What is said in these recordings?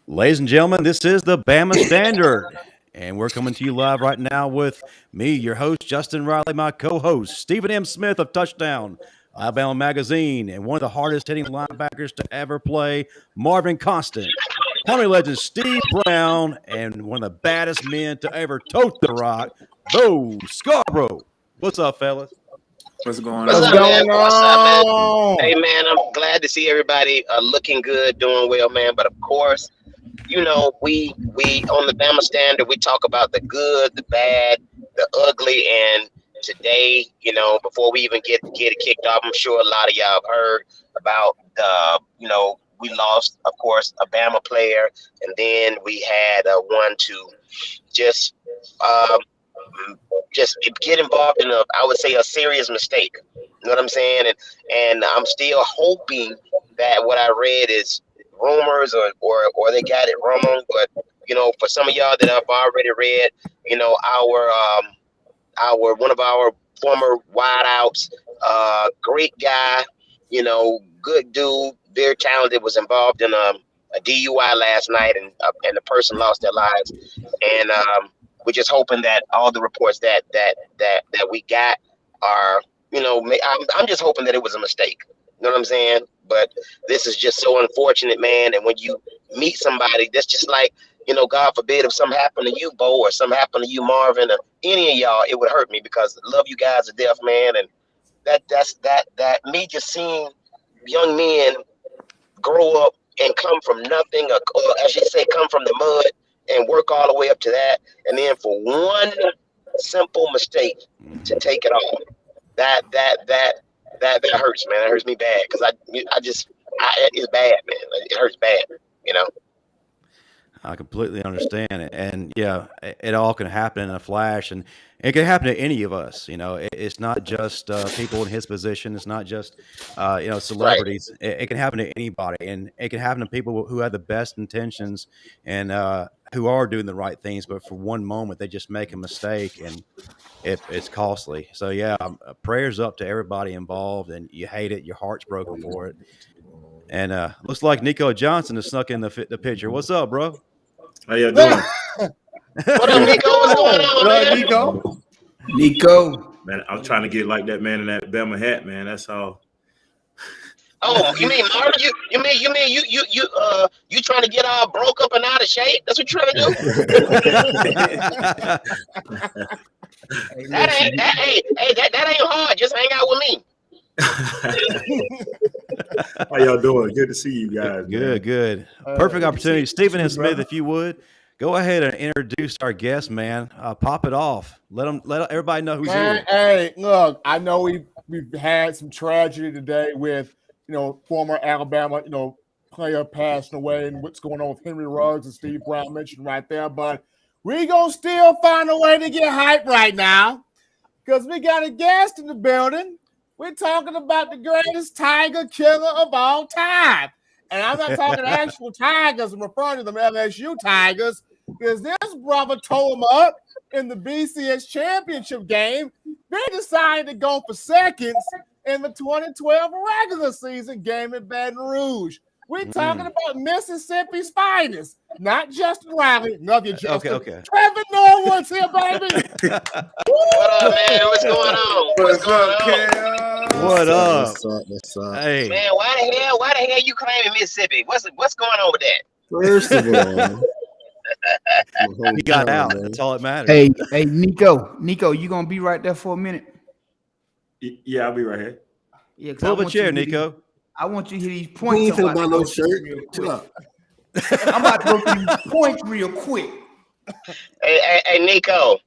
Ladies and gentlemen, this is the Bama Standard, and we're coming to you live right now with me, your host, Justin Riley, my co-host, Stephen M. Smith of Touchdown, Alabama Magazine, and one of the hardest-hitting linebackers to ever play, Marvin Constant, Army legend Steve Brown, and one of the baddest men to ever tote the rock, Bo Scarbrough. What's up, fellas? What's going What's on? up, man? What's up, man? Hey, man, I'm glad to see everybody looking good, doing well, man. But of course, you know, we on the Bama Standard, we talk about the good, the bad, the ugly, and today, you know, before we even get it kicked off, I'm sure a lot of y'all have heard about we lost, of course, a Bama player, and then we had one to just get involved in I would say a serious mistake. You know what I'm saying? And I'm still hoping that what I read is rumors or they got it wrong. But you know, for some of y'all that I've already read, you know, our one of our former wideouts, great guy, you know, good dude, very talented, was involved in a DUI last night, and the person lost their lives. And we're just hoping that all the reports that we got are, you know, I'm just hoping that it was a mistake. You know what I'm saying? But this is just so unfortunate, man. And when you meet somebody, that's just like, you know, God forbid if something happened to you, Bo, or something happened to you, Marvin, or any of y'all, it would hurt me because I love you guys to death, man. And that me just seeing young men grow up and come from nothing, or as you say, come from the mud and work all the way up to that, and then for one simple mistake to take it all, that hurts, man. It hurts me bad because it's bad, man. It hurts bad, you know. I completely understand it. And yeah, it all can happen in a flash, and it can happen to any of us. You know, it's not just people in his position. It's not just, celebrities. Right. It can happen to anybody, and it can happen to people who have the best intentions and who are doing the right things. But for one moment, they just make a mistake, and it's costly. So yeah, prayers up to everybody involved, and you hate it. Your heart's broken for it. And looks like Nico Johnson has snuck in the picture. What's up, bro? How you doing? What up, Nico? What's going on, man? Nico. Man, I'm trying to get like that man in that Bama hat, man. That's all. Oh, you mean Marvin? You trying to get all broke up and out of shape? That's what you're trying to do? That ain't hard. Just hang out with me. How y'all doing? Good to see you guys. Good. Perfect opportunity. Stephen and Smith, if you would, go ahead and introduce our guest, man. Pop it off. Let everybody know who's here. Hey, look, I know we've had some tragedy today with, you know, former Alabama, you know, player passing away, and what's going on with Henry Ruggs and Steve Brown mentioned right there. But we gonna still find a way to get hype right now because we got a guest in the building. We're talking about the greatest tiger killer of all time. And I'm not talking actual tigers. I'm referring to them LSU Tigers because this brother tore them up in the BCS championship game. They decided to go for seconds in the 2012 regular season game in Baton Rouge. We're talking about Mississippi's finest, not Justin Riley. Love you, Justin. Okay. Kevin Norwood's here, baby. What up, man? What's going on? What's going on? What up? What's up? Hey, Man, why the hell you claiming Mississippi? What's going on with that? First of all, he got out. Man. That's all that matters. Hey, Nico, you gonna be right there for a minute? Yeah, I'll be right here. Yeah, pull up a chair, Nico. I want you to hear these He points. ain't finna buy no shirt. Chill out. I'm about to go through these points real quick. Hey, Nico.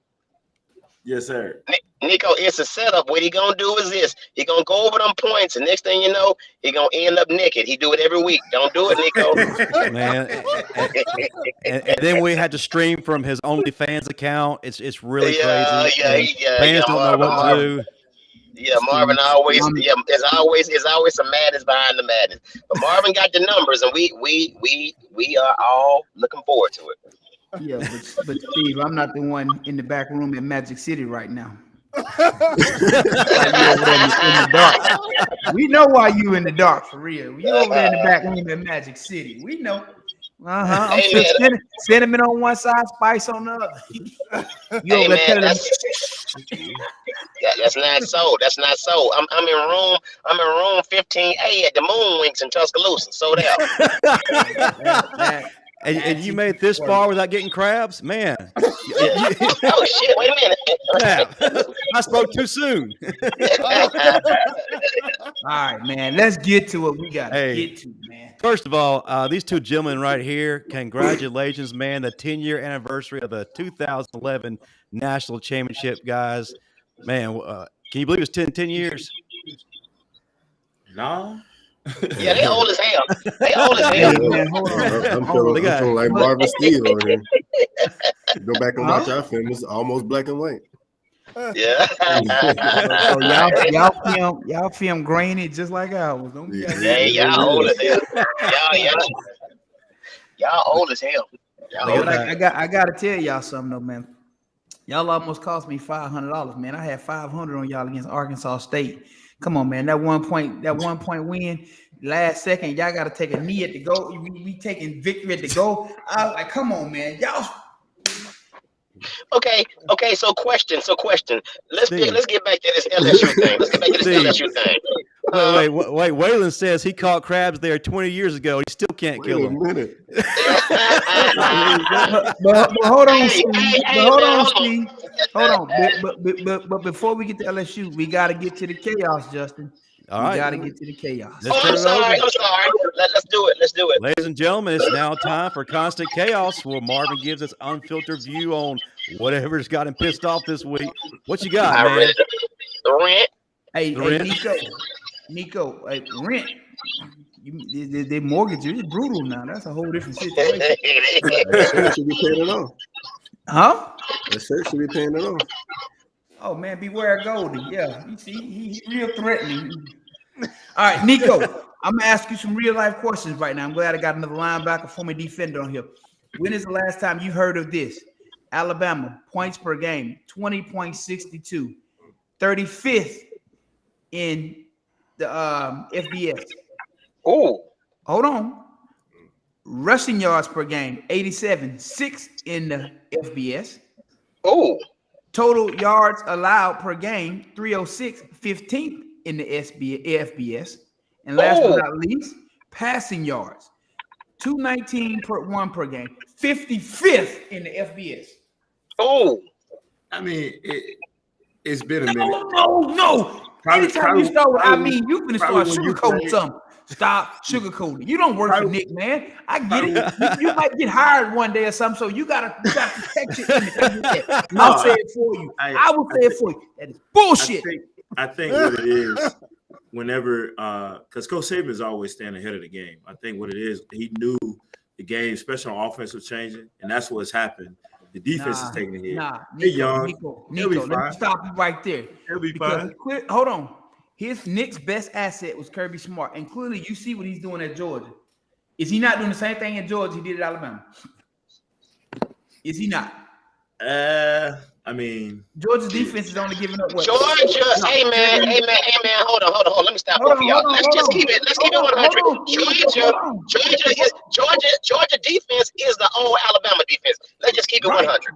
Yes, sir. Nico, it's a setup. What he gonna do is this: he gonna go over them points, and next thing you know, he gonna end up naked. He do it every week. Don't do it, Nico. Man, and then we had to stream from his OnlyFans account. It's really crazy. Fans don't know what to do. Yeah, Marvin it's always some madness behind the madness. But Marvin got the numbers, and we are all looking forward to it. Yeah, but Steve, I'm not the one in the back room at Magic City right now. In the dark. We know why you in the dark for real. You over there in the back room at Magic City. We know. I'm Hey, sure man. cinnamon on one side, spice on the other. You Hey, over there man, telling them, that's not so. That's not so. I'm in room 15A at the Moon Wings in Tuscaloosa. So there. And you made it this far without getting crabs, man. Oh shit! Wait a minute. Snap. I spoke too soon. all right, man, let's get to what we got to Hey. get to, man. First of all, these two gentlemen right here, congratulations, man. The 10-year anniversary of the 2011 National Championship, guys. Man, can you believe it's 10 years? No. Yeah, they old as hell. They old as Hey, hell. man, hold on. I'm feeling like Marvin Steele over here. Go back and watch our film. It's almost black and white. Yeah. So y'all film grainy just like ours. Don't be Hey, y'all old as hell. Y'all old as hell. I gotta tell y'all something though, man. Y'all almost cost me $500, man. I had 500 on y'all against Arkansas State. Come on, man. That 1 point win, last second, y'all got to take a knee at the goal. We taking victory at the goal. I was like, come on, man. Y'all. Okay. So question. Let's get back to this LSU thing. Wait. Waylon says he caught crabs there 20 years ago. He still can't kill them. Minute. But hold on, Steve. Hold on. But before we get to LSU, we got to get to the chaos, Justin. All right. We got to get to the chaos. I'm sorry. Let's do it. Ladies and gentlemen, it's now time for Constant Chaos, where Marvin gives us unfiltered view on whatever's got him pissed off this week. What you got, man? Rent. Hey, Rent. Nico, hey, rent. The mortgage is brutal now. That's a whole different situation. That shirt should be paying it off. Huh? That shirt should be paying it off. Oh man, beware Goldie. Yeah, you see, he real threatening. All right, Nico, I'm gonna ask you some real life questions right now. I'm glad I got another linebacker, former defender on here. When is the last time you heard of this? Alabama points per game, 20.62, 35th in the FBS. Ooh. Hold on. Rushing yards per game, 87, 6th in the FBS. Ooh. Total yards allowed per game, 306, 15th in the FBS. And last but not least, passing yards, 219 per game, 55th in the FBS. Oh. I mean, it's been a minute. No. Anytime you start with you finna start sugarcoating something. Stop sugarcoating. You don't work for Nick, man. I get it. You might get hired one day or something, so you gotta protect your image. I'll say it for you. I will say it for you. That is bullshit. I think what it is, whenever because Coach Saban is always staying ahead of the game. I think what it is, he knew the game, especially on offense, was changing, and that's what's happened. The defense is taking the hit. Nico, let me stop you right there. He'll be fine. Hold on. Nick's best asset was Kirby Smart, and clearly you see what he's doing at Georgia. Is he not doing the same thing in Georgia he did at Alabama? Is he not? I mean, Georgia's defense is only giving up what? Georgia, hey man, hold on. Let me stop both of y'all. Let's keep it 100. Georgia defense is the old Alabama defense. Let's just keep it 100.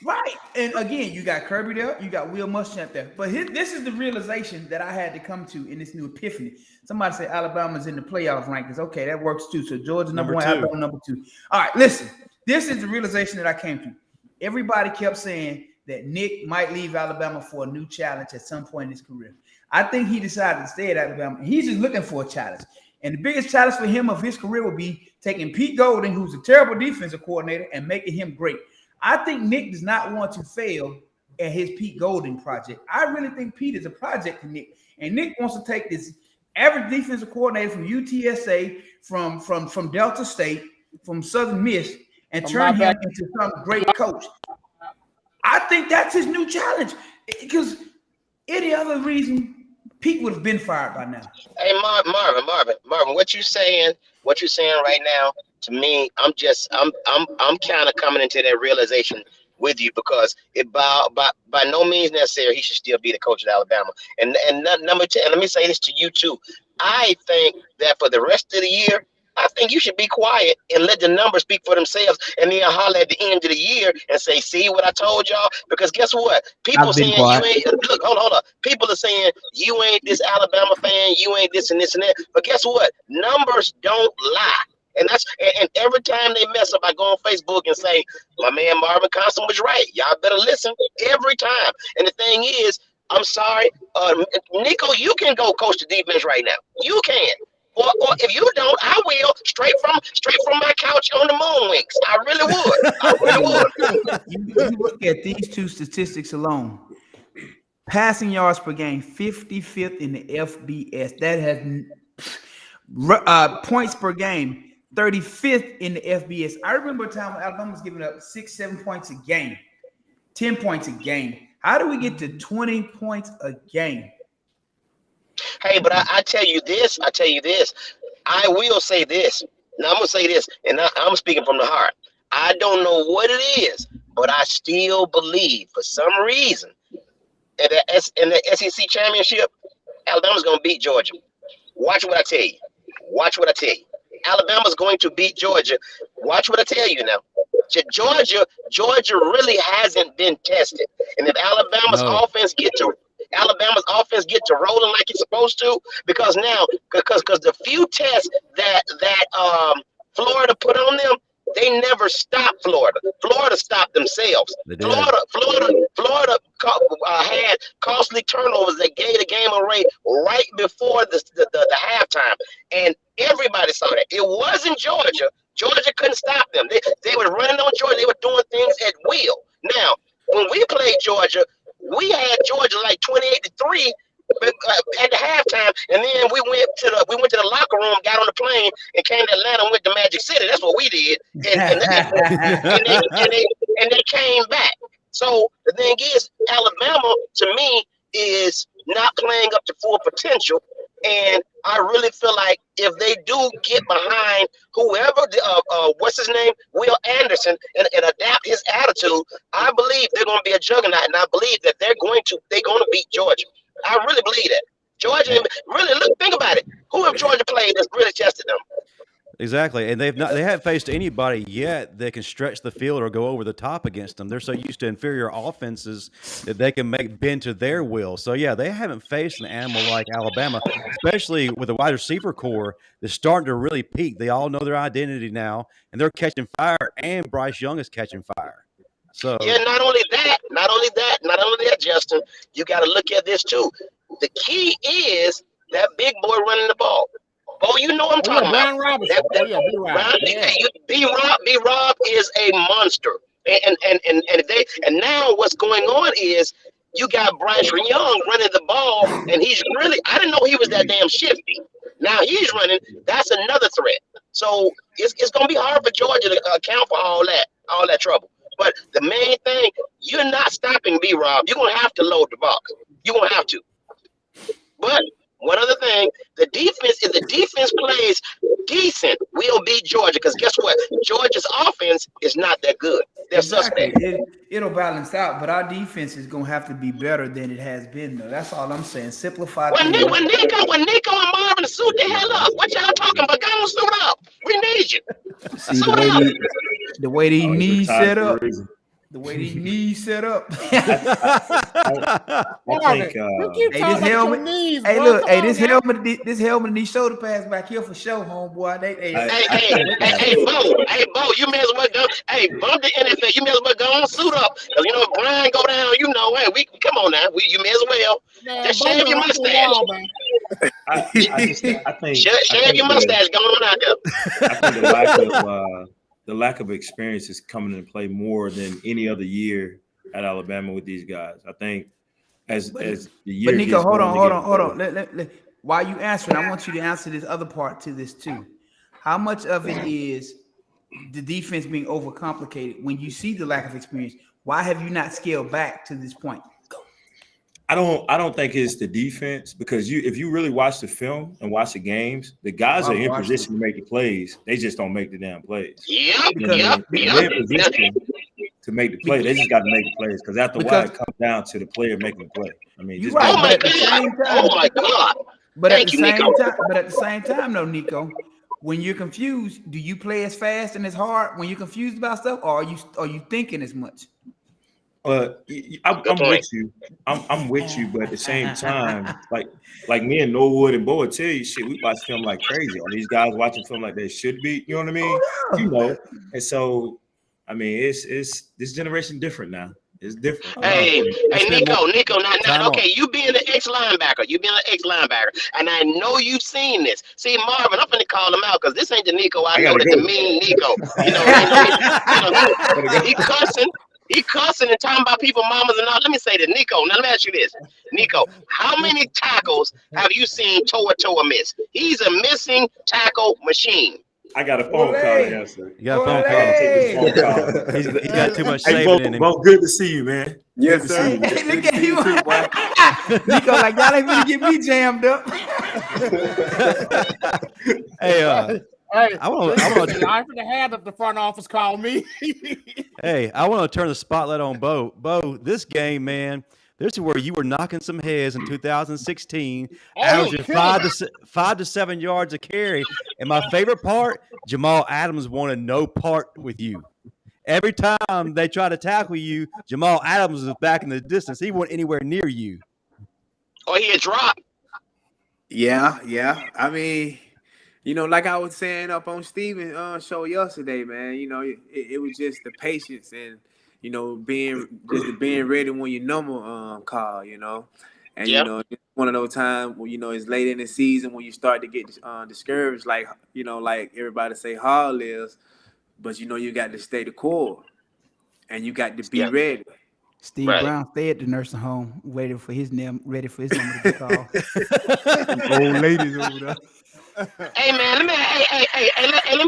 Right. And again, you got Kirby there, you got Will Muschamp there. But this is the realization that I had to come to in this new epiphany. Somebody said Alabama's in the playoff rankings. Okay, that works too. So Georgia number 1, Alabama number 2. All right, listen. This is the realization that I came to. Everybody kept saying that Nick might leave Alabama for a new challenge at some point in his career. I think he decided to stay at Alabama. He's just looking for a challenge. And the biggest challenge for him of his career will be taking Pete Golding, who's a terrible defensive coordinator, and making him great. I think Nick does not want to fail at his Pete Golding project. I really think Pete is a project to Nick. And Nick wants to take this average defensive coordinator from UTSA, from Delta State, from Southern Miss, and turn him into some great coach. I think that's his new challenge, because any other reason Pete would have been fired by now. Hey, Marvin, what you saying right now, to me, I'm kind of coming into that realization with you, because it by no means necessary he should still be the coach at Alabama. And number 10, let me say this to you too. I think that for the rest of the year, think you should be quiet and let the numbers speak for themselves, and then holler at the end of the year and say, "See what I told y'all?" Because guess what? People I've been saying quiet. you ain't. Look, hold up. People are saying you ain't this Alabama fan, you ain't this and this and that. But guess what? Numbers don't lie. And every time they mess up, I go on Facebook and say, "My man Marvin Constant was right. Y'all better listen." Every time. And the thing is, I'm sorry, Nico, you can go coach the defense right now. You can. Or if you don't, I will. Straight from my couch on the moon wings. I really would. I really would. You look at these two statistics alone. Passing yards per game, 55th in the FBS. That has points per game, 35th in the FBS. I remember a time when Alabama was giving up 6-7 points a game, 10 points a game. How do we get to 20 points a game? Hey, but I tell you this. I will say this. Now I'm gonna say this, and I'm speaking from the heart. I don't know what it is, but I still believe for some reason in the SEC championship, Alabama's gonna beat Georgia. Watch what I tell you. Watch what I tell you. Alabama's going to beat Georgia. Watch what I tell you now. Georgia really hasn't been tested, and if Alabama's offense get to rolling like it's supposed to, because the few tests that Florida put on them, they never stopped Florida. Florida stopped themselves. Florida had costly turnovers that gave the game away right before the halftime, and everybody saw that. It wasn't Georgia. Georgia couldn't stop them. They were running on Georgia. They were doing things at will. Now, when we played Georgia, we had Georgia like 28-3 at the halftime, and then we went to the locker room, got on the plane, and came to Atlanta and went to Magic City. That's what we did, and they came back. So the thing is, Alabama to me is not playing up to full potential, and I really feel like if they do get behind whoever, what's his name, Will Anderson, and adapt his attitude, I believe they're going to be a juggernaut, and I believe that they're going to beat Georgia. I really believe that. Georgia, really think about it. Who have Georgia played that's really tested them? Exactly, and they haven't faced anybody yet that can stretch the field or go over the top against them. They're so used to inferior offenses that they can bend to their will. So yeah, they haven't faced an animal like Alabama, especially with a wide receiver core that's starting to really peak. They all know their identity now, and they're catching fire. And Bryce Young is catching fire. So yeah, not only that, Justin, you got to look at this too. The key is that big boy running the ball. Oh, you know what I'm talking about. Robinson. B-Rob is a monster. And now what's going on is you got Bryce Young running the ball, and he's really, I didn't know he was that damn shifty. Now he's running. That's another threat. So it's going to be hard for Georgia to account for all that trouble. But the main thing, you're not stopping B-Rob. You're going to have to load the box. You're going to have to. But one other thing, if the defense plays decent, we'll beat Georgia. Because guess what? Georgia's offense is not that good. They're suspect. It'll balance out, but our defense is going to have to be better than it has been, though. That's all I'm saying. Simplify. When Nico and Marvin suit the hell up, what y'all talking about? Go suit up. We need you. See the way these knees set up. The way these knees set up. I think this helmet and these shoulder pads back here for show, homeboy. Hey, Bo, you may as well go. Hey, bump the NFL. You may as well go on suit up. Because you know if Brian go down, you know, hey, we come on now. You may as well. Just shave your mustache. I think shave your mustache going on out there. I think the lack of experience is coming into play more than any other year at Alabama with these guys. I think as the year. But Nico, hold on. While you answering, I want you to answer this other part to this too. How much of it is the defense being overcomplicated? When you see the lack of experience, why have you not scaled back to this point? I don't think it's the defense, because if you really watch the film and watch the games, the guys are in position to make the plays. They just don't make the damn plays. Yep. They're in position to make the play. They just got to make the plays, because after a while it comes down to the player making the play. I mean, just oh my God. But at the same time, though, Nico, when you're confused, do you play as fast and as hard when you're confused about stuff, or are you thinking as much? I'm with you. I'm with you, but at the same time, like me and Norwood and Bo will tell you, shit, we watch film like crazy. Are these guys watching film like they should be? You know what I mean? Oh, yeah. You know, and so I mean, it's this generation different now. It's different. Hey, Nico, now, on. okay, you being an ex-linebacker, and I know you've seen this. See, Marvin, I'm finna call him out because this ain't the Nico I know, the mean Nico. You know, he cussing and talking about people, mamas and all. Let me say this, Nico. Now let me ask you this, Nico. How many tackles have you seen Toa miss? He's a missing tackle machine. I got a phone call to answer. You got a phone call. Take this phone call. He got too much Hey, saving in him. Bo, good to see you, man. Yes, sir. Hey, look at you. Nico, like, y'all ain't gonna get me jammed up. Hey, Hey, I want to. I'm gonna have if the front office call me. Hey, I want to turn the spotlight on Bo. Bo, this game, man. This is where you were knocking some heads in 2016, averaging 5 to 7 yards a carry. And my favorite part, Jamal Adams wanted no part with you. Every time they try to tackle you, Jamal Adams was back in the distance. He wasn't anywhere near you. Or he had dropped. Yeah. I mean, you know, like I was saying up on Steven's show yesterday, man, you know, it was just the patience and, you know, being ready when your number call, you know. And, you know, it's one of those times where, you know, it's late in the season when you start to get discouraged, like, you know, like everybody say Hall is, but, you know, you got to stay the core and you got to be ready. Steve Brown stayed at the nursing home, waiting for his name, ready for his number to be called. Old ladies over there. Hey man, let me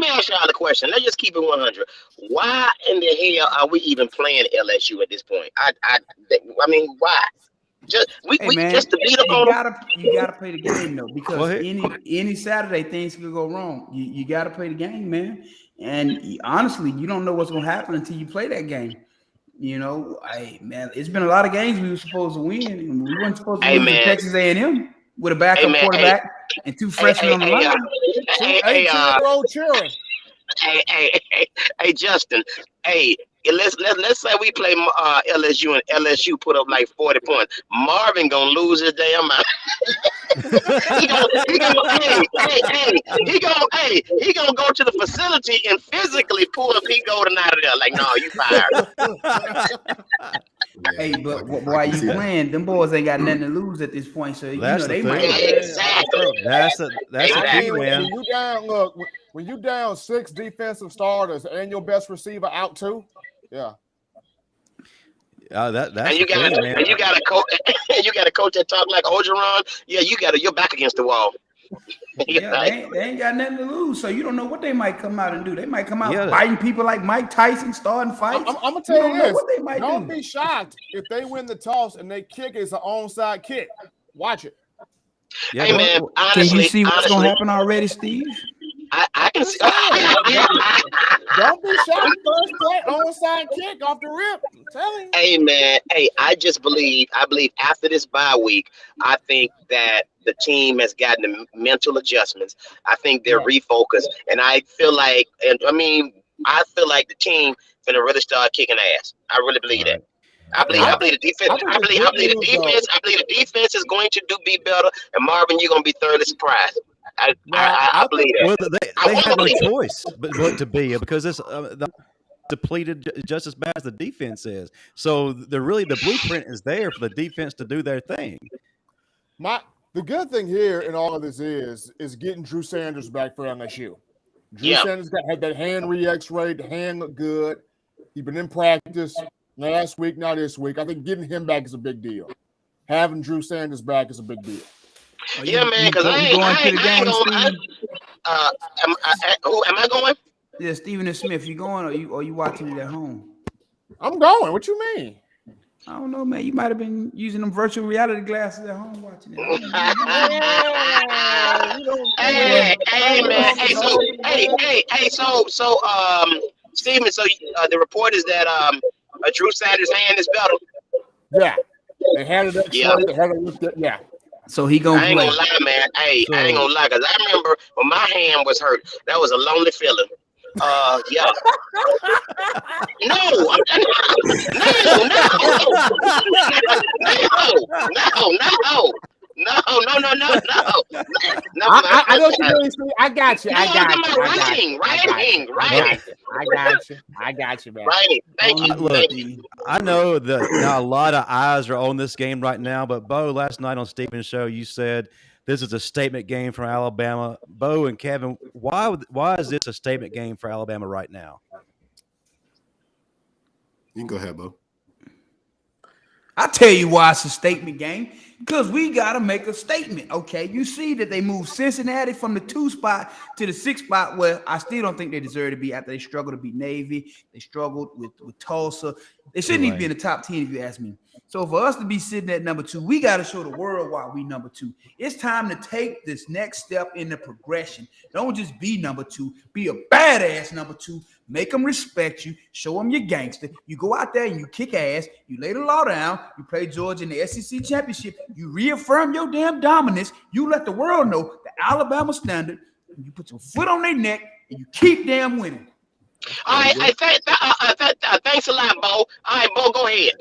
ask y'all a question. Let's just keep it 100. Why in the hell are we even playing LSU at this point? I mean, why? Just just to beat up on them. You gotta play the game though, because any Saturday things could go wrong. You gotta play the game, man. And honestly, you don't know what's gonna happen until you play that game. You know, man, it's been a lot of games we were supposed to win, and we weren't supposed to lose to Texas A&M with a backup quarterback and two freshmen on the line. Hey, Justin. Hey, let's say we play LSU and LSU put up like 40 points. Marvin gonna lose his damn mind. he gonna go to the facility and physically pull a Pete Golden out of there. Like, no, you fired. Hey, but while you playing, them boys ain't got nothing to lose at this point. So that's they the thing. might. Exactly. That's the key, man. When you down 6 defensive starters and your best receiver out too, yeah. That's and you got a coach. You got a coach that talk like Ogeron. Yeah, you're back against the wall. Yeah, they ain't got nothing to lose, so you don't know what they might come out and do. They might come out fighting people like Mike Tyson, starting fights. I'm gonna tell you this: what they might don't be shocked if they win the toss and they kick is an onside kick. Watch it. Yeah, hey man, honestly, can you see what's gonna happen already, Steve? I can see. Don't be shocked. First play onside kick off the rip. I'm telling you. Hey man, I believe after this bye week, I think that the team has gotten the mental adjustments. I think they're refocused, and I feel like the team gonna really start kicking ass. I really believe that. I believe the defense. I believe the defense is going to be better. And Marvin, you're gonna be thoroughly surprised. I believe that. Well, they have no choice but to be, because it's depleted just as bad as the defense is. So the blueprint is there for the defense to do their thing. The good thing here in all of this is getting Drew Sanders back for LSU. Drew Sanders had that hand re-X-ray. The hand looked good. He's been in practice last week, not this week. I think getting him back is a big deal. Having Drew Sanders back is a big deal. Yeah, man, because I ain't going. Am I going? Yeah, Stephen and Smith, you going or you watching it at home? I'm going. What you mean? I don't know, man. You might have been using them virtual reality glasses at home watching it. Hey, man. So, Stephen. So, the report is that Drew Sanders' hand is better. Yeah, they had it. They had it looked at. Yeah. So he gonna I ain't play. gonna lie, man. Hey, So- I ain't gonna lie, cause I remember when my hand was hurt. That was a lonely feeling. Yeah. No, no. I know what you mean. Steve. I got you. No, I got I'm you. talking about I writing. got you, man. Writing. Thank you. Look, Thank you. I know that now a lot of eyes are on this game right now, but Bo, last night on Stephen's show, you said this is a statement game for Alabama. Bo and Kevin, why is this a statement game for Alabama right now? You can go ahead, Bo. I tell you why it's a statement game. Because we got to make a statement, okay? You see that they moved Cincinnati from the 2 spot to the 6 spot, where I still don't think they deserve to be after they struggled to beat Navy. They struggled with Tulsa. They shouldn't even be in the top 10 if you ask me. So for us to be sitting at number 2, we got to show the world why we number 2. It's time to take this next step in the progression. Don't just be number 2. Be a badass number 2. Make them respect you. Show them you're gangster. You go out there and you kick ass. You lay the law down. You play Georgia in the SEC championship. You reaffirm your damn dominance. You let the world know the Alabama Standard. You put your foot on their neck and you keep damn winning. All right, thanks a lot, Bo. All right, Bo, go ahead.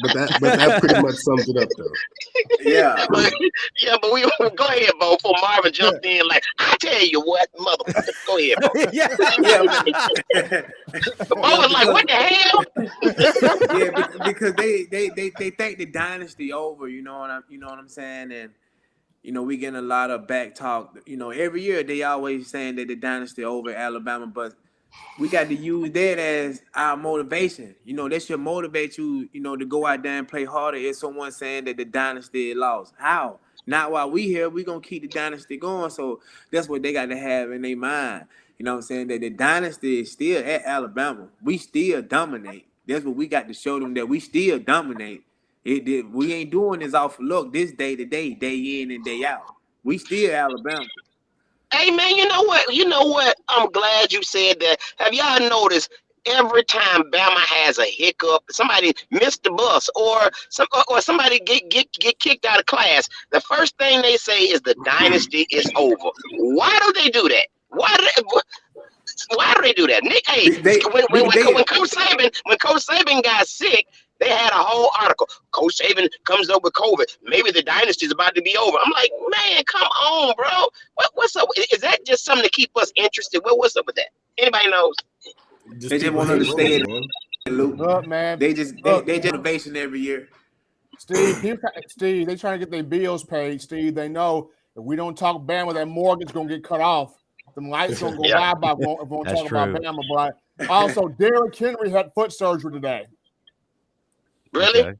but that pretty much sums it up, though. Yeah. But we go ahead, Bo. Before Marvin jumped in, like, I tell you what, motherfucker, go ahead, Bo. Bo was like, what the hell? Yeah, because they think the dynasty over. You know what I'm saying? And we getting a lot of back talk. Every year they always saying that the dynasty over Alabama, but we got to use that as our motivation. That should motivate you, to go out there and play harder if someone saying that the dynasty is lost. How? Not while we here. We gonna keep the dynasty going. So that's what they got to have in their mind. You know what I'm saying? That the dynasty is still at Alabama. We still dominate. That's what we got to show them, that we still dominate. We ain't doing this off look this day to day, day in and day out. We still Alabama. Hey, man, you know what? I'm glad you said that. Have y'all noticed every time Bama has a hiccup, somebody missed the bus or somebody get kicked out of class, the first thing they say is the dynasty is over. Why do they do that? Why do they do that? Nick, hey, when Coach Saban got sick, they had a whole article. Coach Saban comes up with COVID. Maybe the dynasty is about to be over. I'm like, man, come on, bro. What's up? Is that just something to keep us interested? What's up with that? Anybody knows? They just want to stay in the loop. Look, man. They just motivation every year. Steve, they trying to get their bills paid. Steve, they know if we don't talk Bama, that mortgage is going to get cut off. The lights going to go live if we don't talk about Bama. But also, Derrick Henry had foot surgery today. Really? Okay.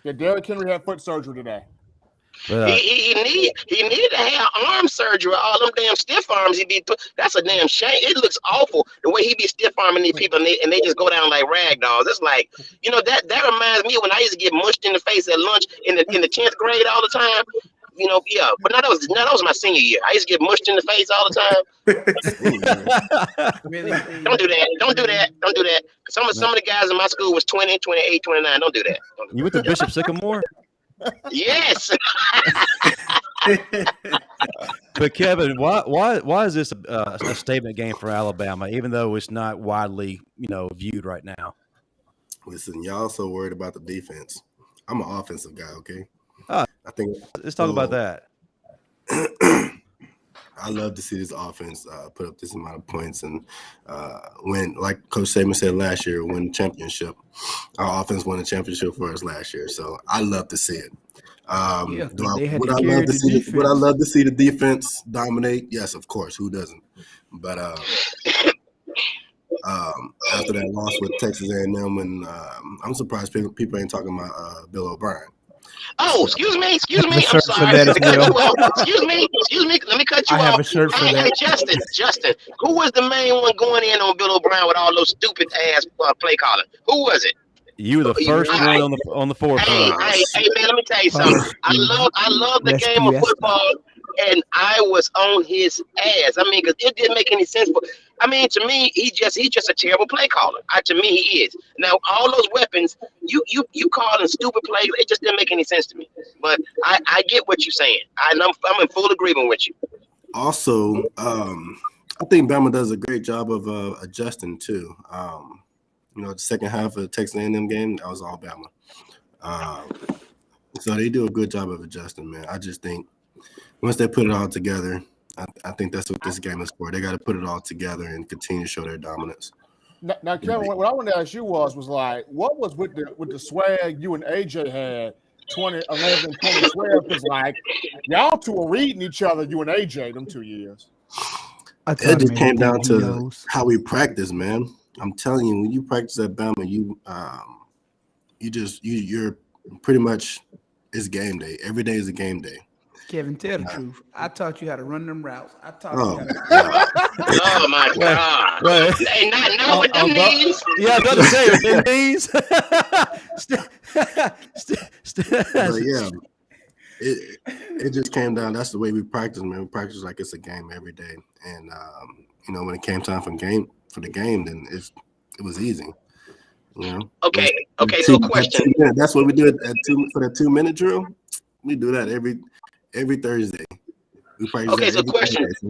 Yeah, Derrick Henry had foot surgery today. But, He needed to have arm surgery. All them damn stiff arms he be put. That's a damn shame. It looks awful the way he be stiff arming these people, and they just go down like rag dolls. It's like, that reminds me of when I used to get mushed in the face at lunch in the 10th grade all the time. But that was my senior year. I used to get mushed in the face all the time. Really? Don't do that. Some of the guys in my school was 20, 28, 29. Don't do that. you went to Bishop Sycamore? Yes. But Kevin, why is this a statement game for Alabama, even though it's not widely viewed right now? Listen, y'all so worried about the defense. I'm an offensive guy, okay? I think Let's talk about that. I love to see this offense put up this amount of points and win. Like Coach Saban said last year, win the championship. Our offense won the championship for us last year, so I love to see it. Would I love to see the defense dominate? Yes, of course. Who doesn't? But after that loss with Texas A&M, and I'm surprised people ain't talking about Bill O'Brien. Oh, excuse me. I'm shirt for sorry. that as well. Excuse me. Let me cut you off. I have a shirt for that. Hey, Justin, who was the main one going in on Bill O'Brien with all those stupid ass play calling? Who was it? You were the first one on the forefront. Hey, man, let me tell you something. I love the game of football. and I was on his ass. I mean, because it didn't make any sense. But I mean, to me, he's just a terrible play caller. To me, he is. Now, all those weapons, you calling stupid plays, it just didn't make any sense to me. But I get what you're saying. I'm in full agreement with you. Also, I think Bama does a great job of adjusting too. The second half of the Texas A&M game, that was all Bama. So they do a good job of adjusting, man. I just think once they put it all together, I think that's what this game is for. They got to put it all together and continue to show their dominance. Now, Kevin, what I wanted to ask you was like, what was with the swag you and AJ had 2011, 2012? Because like y'all two were reading each other, you and AJ, them 2 years. It just came down to how we practice, man. I'm telling you, when you practice at Bama, you're pretty much, it's game day. Every day is a game day. Kevin, tell the truth. I taught you how to run them routes. I taught you how to. Oh my God! Well, hey, not with them knees. Yeah, I was about to say with them knees. But yeah, it just came down. That's the way we practice, man. We practice like it's a game every day, and when it came time for the game, then it was easy. Okay. So question. That's what we do for the 2-minute drill. We do that every Thursday. We practice. Okay, so question. Thursday.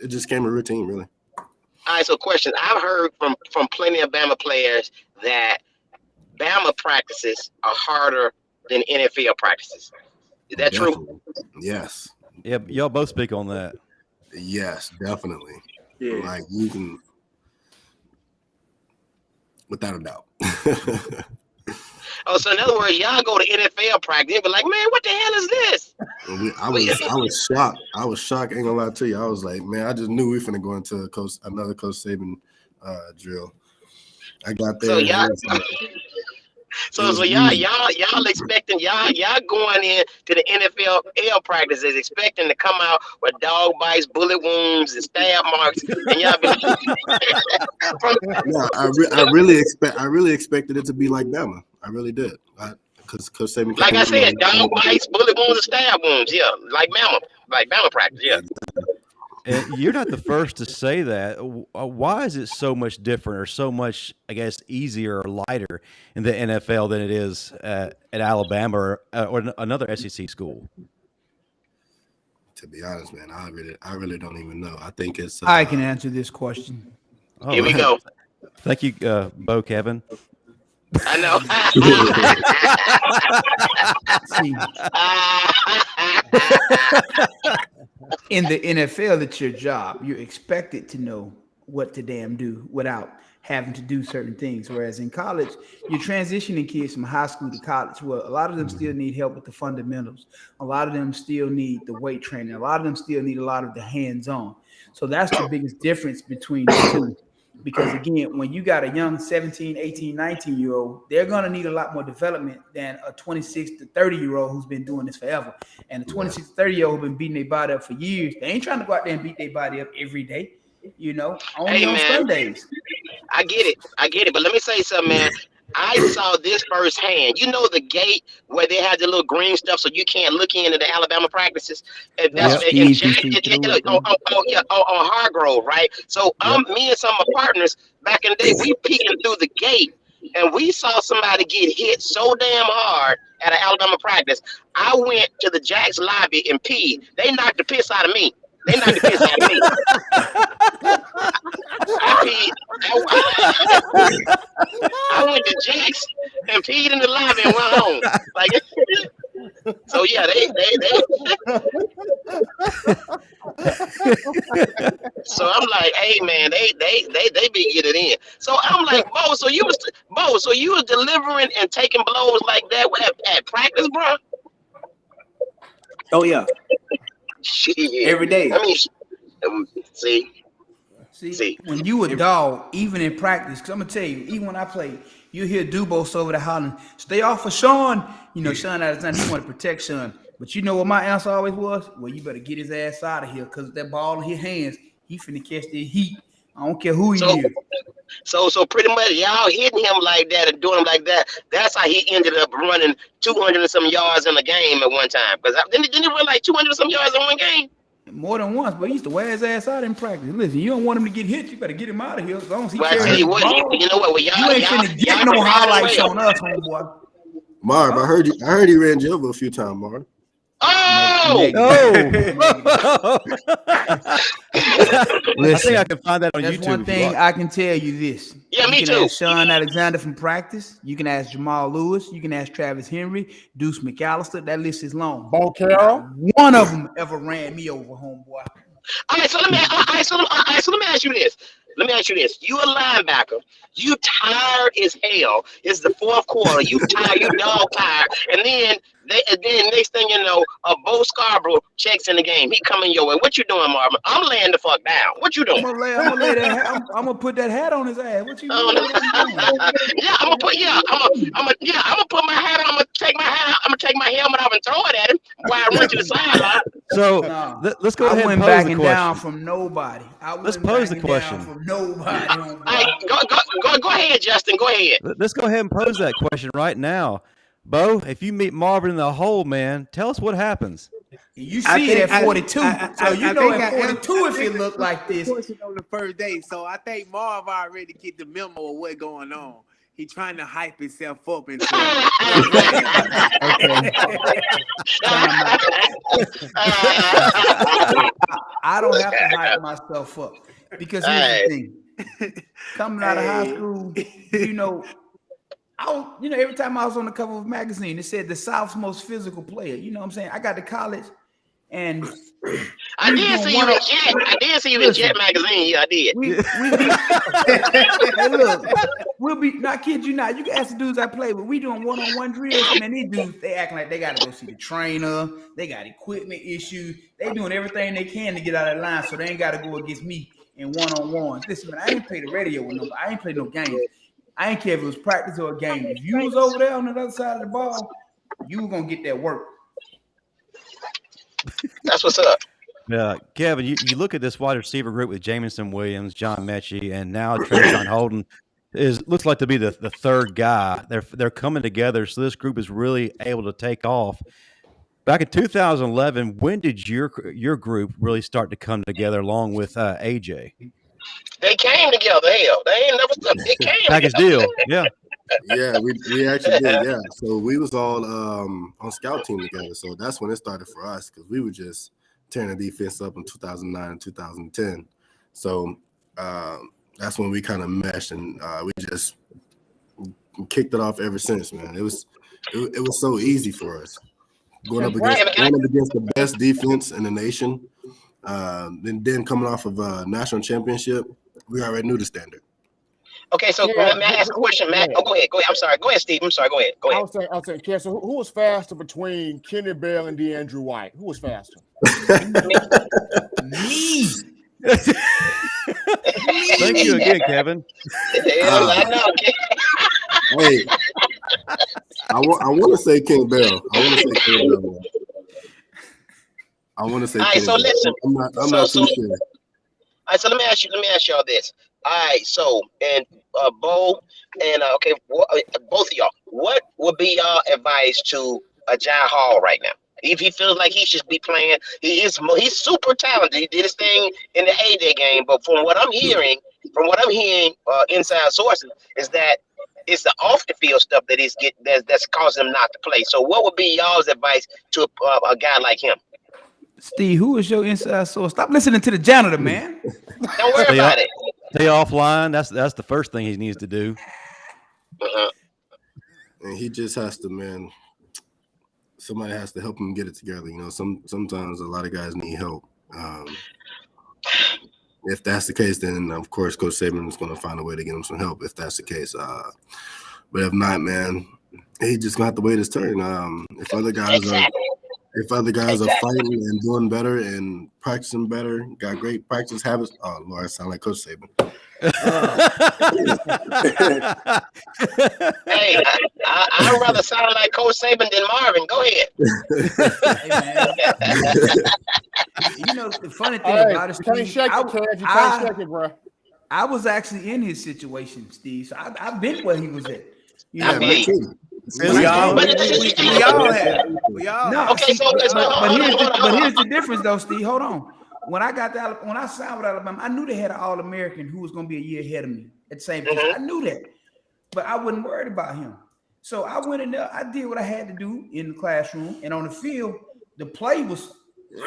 It just came a routine, really. All right, so question. I've heard from plenty of Bama players that Bama practices are harder than NFL practices. Is that true? Yes. Yeah, y'all both speak on that. Yes, definitely. Yeah. Like you can, without a doubt. Oh, so in other words, y'all go to NFL practice and be like, man, what the hell is this? I was shocked. I was shocked. Ain't gonna lie to you. I was like, man, I just knew we finna go into another Coach Saban drill. I got there. So y'all expecting y'all going in to the NFL practices expecting to come out with dog bites, bullet wounds, and stab marks, and y'all be I really expected it to be like Bama. I really did. Because Coach Saban, like I said, dog bites, bullet wounds, and stab wounds. Yeah, like Bama practice. Yeah. And you're not the first to say that. Why is it so much different or so much, I guess, easier or lighter in the NFL than it is at Alabama or another SEC school? To be honest, man, I really don't even know. I think it's. I can answer this question. Oh, here we go. Thank you, Bo, Kevin. I know. In the NFL, it's your job. You're expected to know what to damn do without having to do certain things. Whereas in college, you're transitioning kids from high school to college. Well, a lot of them still need help with the fundamentals. A lot of them still need the weight training. A lot of them still need a lot of the hands-on. So that's the biggest difference between the two. Because again, when you got a young 17, 18, 19-year-old, they're going to need a lot more development than a 26 to 30-year-old who's been doing this forever. And a 26 to 30-year-old who's been beating their body up for years. They ain't trying to go out there and beat their body up every day, only on Sundays. I get it. But let me say something, man. I saw this firsthand. You know the gate where they had the little green stuff so you can't look into the Alabama practices? And that's on Hargrove, right? So me and some of my partners back in the day, we peeking through the gate and we saw somebody get hit so damn hard at an Alabama practice. I went to the Jacks lobby and peed. They knocked the piss out of me. I went to Jack's and peed in the lobby and went home. So yeah, they. So I'm like, hey man, they be getting in. So I'm like, Bo, so you was delivering and taking blows like that at practice, bro? Oh yeah. Shit. Every day. I mean, see, when you a dog, even in practice, because I'm gonna tell you, even when I play, you hear Dubose over there hollering, "Stay off of Sean." Sean out of time, he want to protect Sean. But you know what my answer always was? Well, you better get his ass out of here, because that ball in his hands, he finna catch the heat. I don't care who he is. So pretty much y'all hitting him like that and doing him like that. That's how he ended up running 200 and some yards in a game at one time. Because didn't he run like 200 and some yards in one game? More than once, but he used to wear his ass out in practice. Listen, you don't want him to get hit, you better get him out of here. As long as he Well, I tell you what, you know what? Well, you ain't finna get no highlights on us, homeboy. Marv, I heard he ran Jumbo a few times, Marv. Oh! I think I can find that on That's YouTube. one thing I can tell you this. Yeah, you me can too. Ask Sean Alexander from practice. You can ask Jamal Lewis. You can ask Travis Henry, Deuce McAllister. That list is long. Bo Carroll. One of them ever ran me over, homeboy. All right, so let me ask you this. You a linebacker. You tired as hell. It's the fourth quarter. You tired. You dog tired. And then next thing you know, Bo Scarbrough checks in the game. He coming your way. What you doing, Marvin? I'm laying the fuck down. What you doing? I'm gonna put that hat on his ass. What you doing? I'm gonna put my hat on. I'm gonna take my hat out. I'm gonna take my helmet off and throw it at him while I run to the sideline. So let's go ahead and pose the question. Down from nobody. Let's pose the question. From nobody. All right, go ahead, Justin. Go ahead. Let's go ahead and pose that question right now. Bo, if you meet Marvin in the hole, man, tell us what happens. You see it at 42. At 42 if it look like this. On the first day. So I think Marv already get the memo of what's going on. He trying to hype himself up into I don't have to hype myself up because here's the thing. Coming out of high school, every time I was on the cover of a magazine, it said the South's most physical player. You know what I'm saying? I got to college and I did see you in Jet magazine. Yeah, I did. Hey, look, we'll be not kid you not. You can ask the dudes I play with. We doing one-on-one drills, and these dudes they acting like they gotta go see the trainer. They got equipment issues. They doing everything they can to get out of the line, so they ain't gotta go against me in one-on-one. Listen, man, I ain't play the radio with nobody. I ain't play no games. I ain't care if it was practice or a game. If you was over there on the other side of the ball, you were gonna get that work. That's what's up. Yeah, Kevin, you look at this wide receiver group with Jamison Williams, John Mechie, and now Trayshawn Holden looks like to be the third guy. They're coming together, so this group is really able to take off. Back in 2011, when did your group really start to come together along with AJ? They came together. Hell, they ain't never stopped. They came package together. deal. Yeah. Yeah, we actually did. Yeah, so we was all on scout team together. So that's when it started for us because we were just tearing the defense up in 2009 and 2010. So that's when we kind of meshed and we just kicked it off ever since. Man, it was so easy for us going up against the best defense in the nation. Then coming off of a national championship, we already knew the standard. Okay, so may I ask a question, Matt? Oh, go ahead. I'm sorry. Go ahead, Steve. I'm sorry. Go ahead. I was saying, Ken, so who was faster between Kenny Bell and DeAndre White? Who was faster? Me. Thank you again, Kevin. I know. Hey, I want to say Kenny Bell. All right, so listen. I'm not too sure. All right, so let me ask y'all this. All right, so and Bo and both of y'all, what would be y'all advice to Jai Hall right now? If he feels like he should be playing, he's super talented. He did his thing in the heyday game, but from what I'm hearing, inside sources is that it's the off the field stuff that that's causing him not to play. So, what would be y'all's advice to a guy like him? Steve, who is your inside source? Stop listening to the janitor, man. Don't worry about it. Stay offline. That's the first thing he needs to do. And he just has to, man. Somebody has to help him get it together. You know, sometimes a lot of guys need help. If that's the case, then of course Coach Saban is going to find a way to get him some help. If that's the case, but if not, man, he just gonna have to wait his turn. If other guys are fighting and doing better and practicing better, got great practice habits. Oh Lord, I sound like Coach Saban. Hey, I'd rather sound like Coach Saban than Marvin. Go ahead. Hey, man. You know the funny thing about it, you can't shake it, bro. I was actually in his situation, Steve. So I've been where he was at. You I know, feel you. We all have. We all no, have. Okay, so but here's the difference, though, Steve. Hold on. When I signed with Alabama, I knew they had an All-American who was going to be a year ahead of me at the same position. I knew that, but I wasn't worried about him. So I went in there. I did what I had to do in the classroom, and on the field, the play was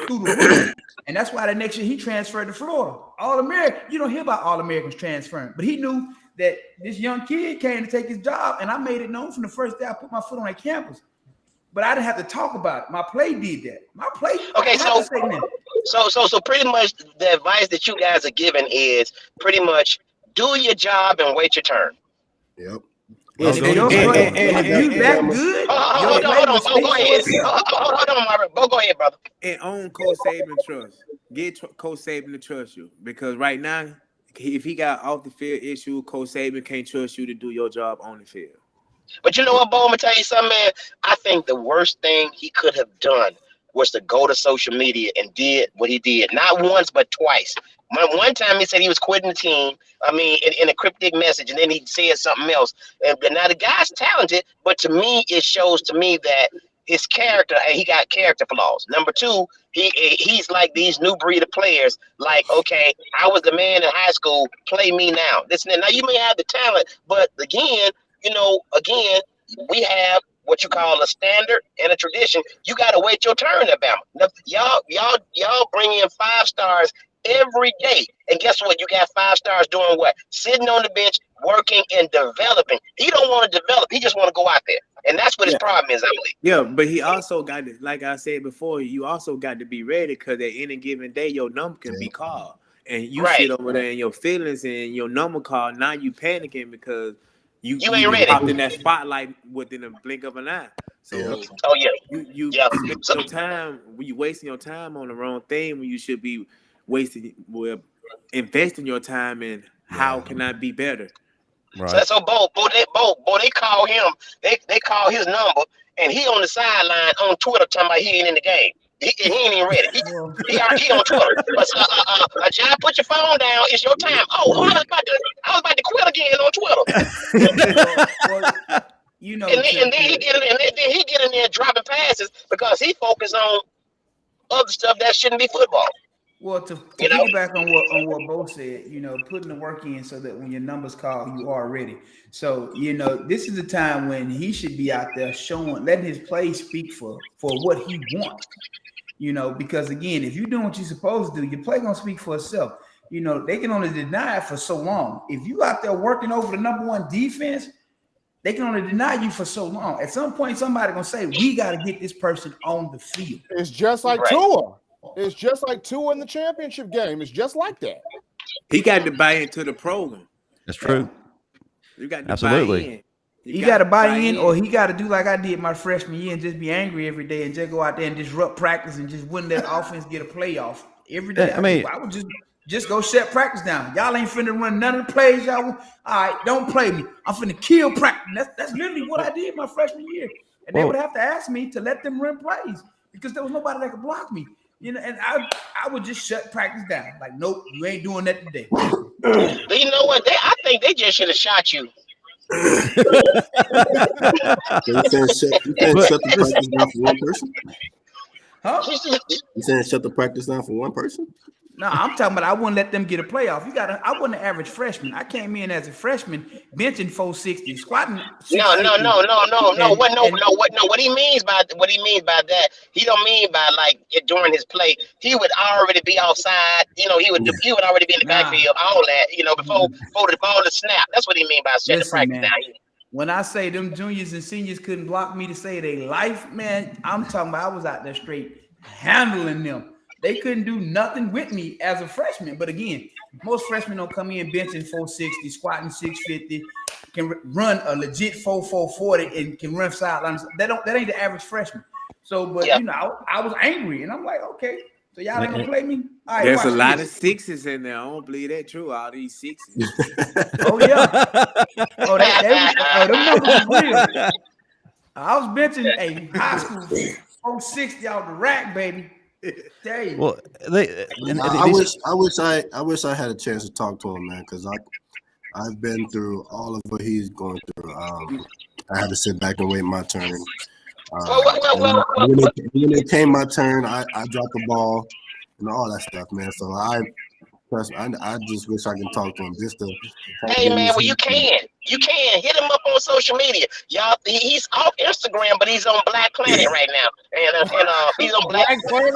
through the roof. And that's why the next year he transferred to Florida. All-American. You don't hear about All-Americans transferring, but he knew that this young kid came to take his job, and I made it known from the first day I put my foot on that campus. But I didn't have to talk about it. My play did that. My play. Okay, so pretty much the advice that you guys are giving is pretty much do your job and wait your turn. Yep. If you that good, hold on. Go ahead. Hold on, Marvin. Go ahead, brother. And own Coach Saban trust. Get Coach Saban to trust you, because right now, if he got off the field issue, Coach Saban can't trust you to do your job on the field. But you know what, Bo? I'm gonna tell you something, man. I think the worst thing he could have done was to go to social media and did what he did. Not once, but twice. One time he said he was quitting the team. I mean, in a cryptic message, and then he said something else. And now the guy's talented, but to me, it shows to me that his character, and he got character flaws. Number two, he's like these new breed of players. Like, okay, I was the man in high school. Play me now. Listen, now you may have the talent, but again, we have what you call a standard and a tradition. You got to wait your turn, Alabama. Y'all bring in 5 stars every day, and guess what? You got 5 stars doing what? Sitting on the bench, working and developing. He don't want to develop. He just want to go out there, and that's what his problem is, I believe. Yeah, but he also got to, like I said before, you also got to be ready, because at any given day, your number can be called, and you sit over there in your feelings and your number called. Now you panicking because you ain't ready. Popped in that spotlight within a blink of an eye. So you spend your time. You wasting your time on the wrong thing when you should be investing your time in how can I be better. Right. So Bo, they call him. They call his number, and he on the sideline on Twitter talking about he ain't in the game. He ain't even ready. He on Twitter. John, put your phone down. It's your time. I was about to quit again on Twitter. And then he get in there dropping passes because he focused on other stuff that shouldn't be football. Well, to piggyback on what Bo said, putting the work in so that when your numbers call, you are ready. So, this is a time when he should be out there letting his play speak for what he wants. Because again, if you're doing what you're supposed to do, your play gonna speak for itself. They can only deny it for so long. If you out there working over the number one defense, they can only deny you for so long. At some point, somebody gonna say, we got to get this person on the field. It's just like Tua. It's just like Tua in the championship game. It's just like that. He got to buy into the program. That's true. You got to Absolutely. buy in. He got to buy in, or he got to do like I did my freshman year and just be angry every day and just go out there and disrupt practice and just wouldn't let offense get a playoff every day. I would just go shut practice down. Y'all ain't finna run none of the plays y'all want. All right, don't play me. I'm finna kill practice. That's literally what I did my freshman year. And they would have to ask me to let them run plays because there was nobody that could block me. And I would just shut practice down. Like, nope, you ain't doing that today. But you know what? I think they just should have shot you. You saying shut the practice down for one person? Huh? You saying shut the practice down for one person? No, I'm talking about I wouldn't let them get a playoff. I wasn't an average freshman. I came in as a freshman, benching 460, squatting. No. What he means by that, he don't mean by like during his play. He would already be outside. He would already be in the backfield. All that. Before the ball to snap. That's what he mean by shutting the practice down. When I say them juniors and seniors couldn't block me to save their life, man, I'm talking about I was out there straight handling them. They couldn't do nothing with me as a freshman. But again, most freshmen don't come in benching 460, squatting 650, can run a legit 4.40 and can run sidelines. That ain't the average freshman. So, but I was angry and I'm like, okay, so y'all ain't gonna play me. All right, there's a lot of sixes in there. I don't believe that true. All these sixes. Oh yeah. Them numbers are real. I was benching a high school 460 out the rack, baby. Dave. Well, I wish I had a chance to talk to him, man, because I've been through all of what he's going through. I had to sit back and wait my turn. When it came my turn, I dropped the ball and all that stuff, man. So I just wish I can talk to him just to. Hey man, well you can hit him up on social media. Y'all, he's off Instagram, but he's on Black Planet right now, and he's on Black Planet.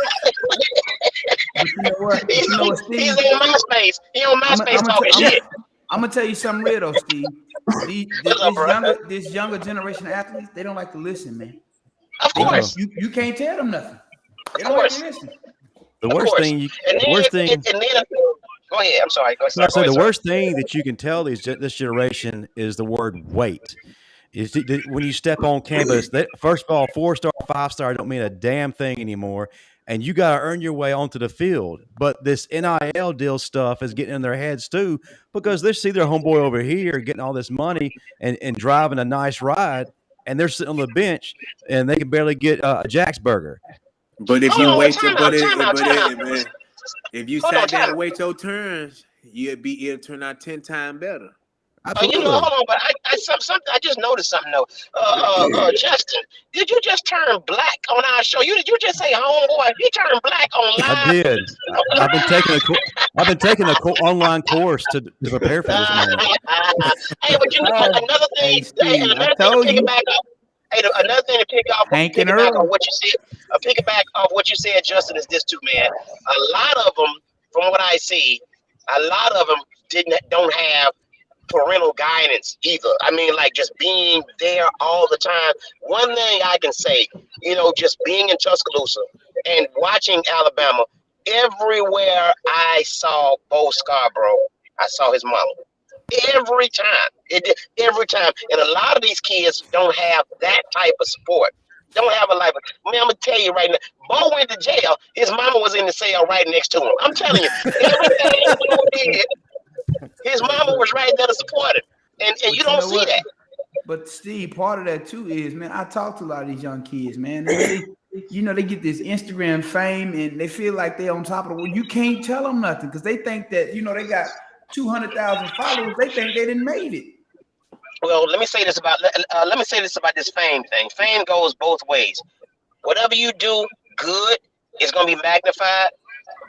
You know what? He's on Steve? He's on MySpace. He on MySpace talking shit. I'm gonna tell you something real though, Steve. This younger generation of athletes, they don't like to listen, man. Of course, you can't tell them nothing. They of don't course. like to listen. The worst thing. Go ahead. I'm sorry. Go ahead. The worst thing that you can tell this generation is the word wait. When you step on campus, first of all, 4-star, 5-star don't mean a damn thing anymore, and you got to earn your way onto the field. But this NIL deal stuff is getting in their heads too, because they see their homeboy over here getting all this money and driving a nice ride, and they're sitting on the bench and they can barely get a Jack's burger. But if you wait, if you sat down and wait your turns, it'll turn out 10 times better. Hold on, but I just noticed something though. Justin, did you just turn black on our show? Did you just say homeboy? You turned black on live. I did. I've been taking an online course to prepare for this moment. Hey, but you know another thing. Another thing to pick off on what you said. Piggyback off what you said, Justin, is this too, man. A lot of them, from what I see, don't have parental guidance either. I mean, like just being there all the time. One thing I can say, just being in Tuscaloosa and watching Alabama, everywhere I saw Bo Scarbrough, I saw his mama. Every time. Every time. And a lot of these kids don't have that type of support. Don't have a life. Man, I'm going to tell you right now, Bo went to jail. His mama was in the cell right next to him. I'm telling you, everything Bo did, his mama was right there to support him. And you don't see that. But Steve, part of that too is, man, I talk to a lot of these young kids, man. They get this Instagram fame and they feel like they're on top of the world. You can't tell them nothing because they think that, they got 200,000 followers. They think they didn't made it. Well, let me say this about this fame thing. Fame goes both ways. Whatever you do good is going to be magnified,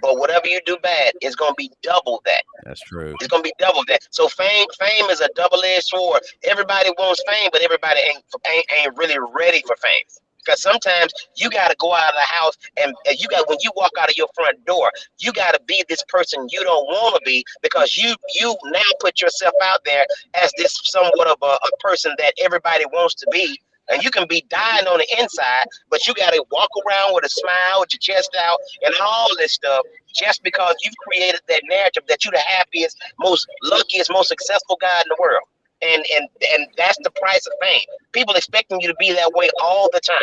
but whatever you do bad is going to be double that. That's true. It's going to be double that. So fame is a double-edged sword. Everybody wants fame, but everybody ain't really ready for fame. Because sometimes you got to go out of the house and when you walk out of your front door, you got to be this person you don't want to be because you now put yourself out there as this somewhat of a person that everybody wants to be. And you can be dying on the inside, but you got to walk around with a smile, with your chest out, and all this stuff just because you've created that narrative that you're the happiest, most luckiest, most successful guy in the world. And that's the price of fame. People expecting you to be that way all the time.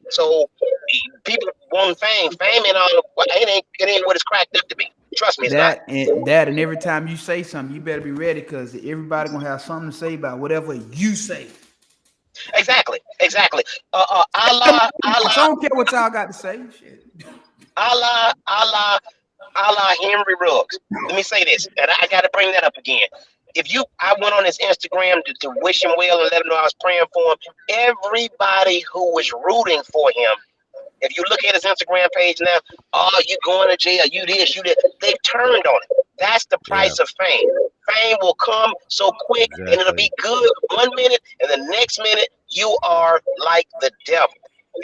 So people want fame. Fame and all it ain't what it's cracked up to be. Trust me, it's not. And every time you say something, you better be ready because everybody gonna have something to say about whatever you say. Exactly. I don't care what y'all got to say. Shit. A la Henry Ruggs. Let me say this, and I got to bring that up again. I went on his Instagram to wish him well and let him know I was praying for him. Everybody who was rooting for him, if you look at his Instagram page now, you going to jail, you this, you that, they've turned on it. That's the price of fame. Fame will come so quick and it'll be good 1 minute, and the next minute you are like the devil.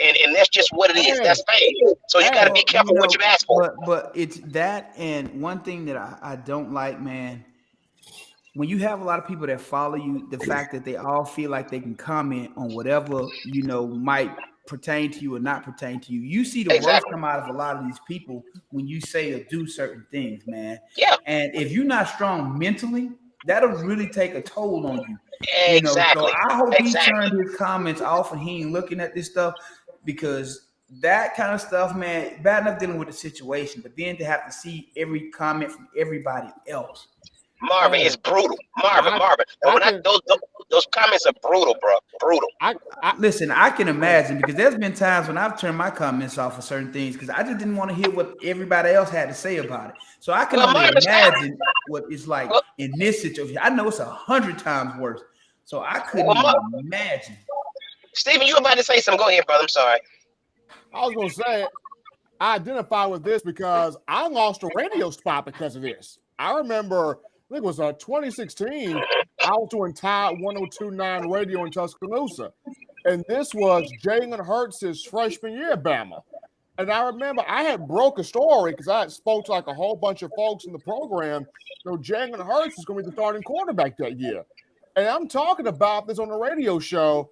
And that's just what it is. That's fame. So you got to be careful what you ask for. But it's that, and one thing that I don't like, man, when you have a lot of people that follow you, the fact that they all feel like they can comment on whatever, might pertain to you or not pertain to you. You see the worst come out of a lot of these people when you say or do certain things, man. Yeah. And if you're not strong mentally, that'll really take a toll on you. Exactly. So I hope he turned his comments off and he ain't looking at this stuff because that kind of stuff, man, bad enough dealing with the situation, but then to have to see every comment from everybody else. Marvin, it's brutal. Marvin. Those comments are brutal, bro. Brutal. Listen, I can imagine because there's been times when I've turned my comments off for certain things because I just didn't want to hear what everybody else had to say about it. So I can only imagine what it's like in this situation. I know it's 100 times worse. So I couldn't even imagine. Steven, you were about to say something. Go ahead, brother. I'm sorry. I was going to say, I identify with this because I lost a radio spot because of this. I remember, I think it was 2016, I was doing Tide 102.9 radio in Tuscaloosa. And this was Jalen Hurts' freshman year at Bama. And I remember I had broke a story because I had spoke to like a whole bunch of folks in the program. You know, Jalen Hurts was going to be the starting quarterback that year. And I'm talking about this on the radio show,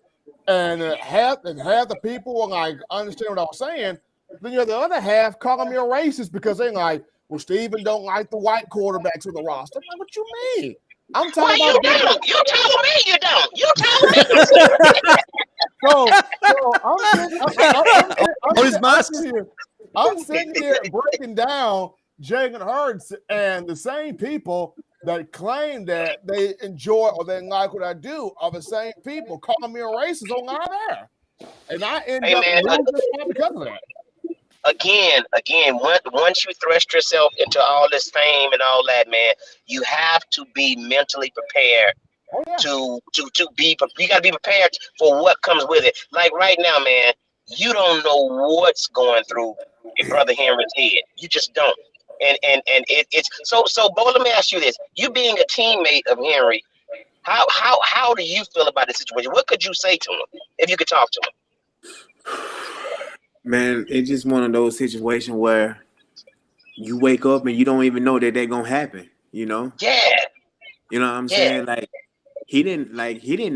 and half the people were like, understand what I was saying. Then you have the other half calling me a racist because they're like, well, Steven don't like the white quarterbacks on the roster. I'm like, what you mean? I'm talking about you don't. You told me you don't. You told me. I'm sitting here breaking down Jalen Hurts, and the same people that claim that they enjoy or they like what I do are the same people calling me a racist on out there. And I end up losing because of that. Again, once you thrust yourself into all this fame and all that, man, you have to be mentally prepared to be. You got to be prepared for what comes with it. Like right now, man, you don't know what's going through your brother Henry's head. You just don't. And it's so. Bo, let me ask you this: you being a teammate of Henry, how do you feel about the situation? What could you say to him if you could talk to him? Man, it's just one of those situations where you wake up and you don't even know that they're gonna happen. You know? Yeah. You know what I'm saying? Like he didn't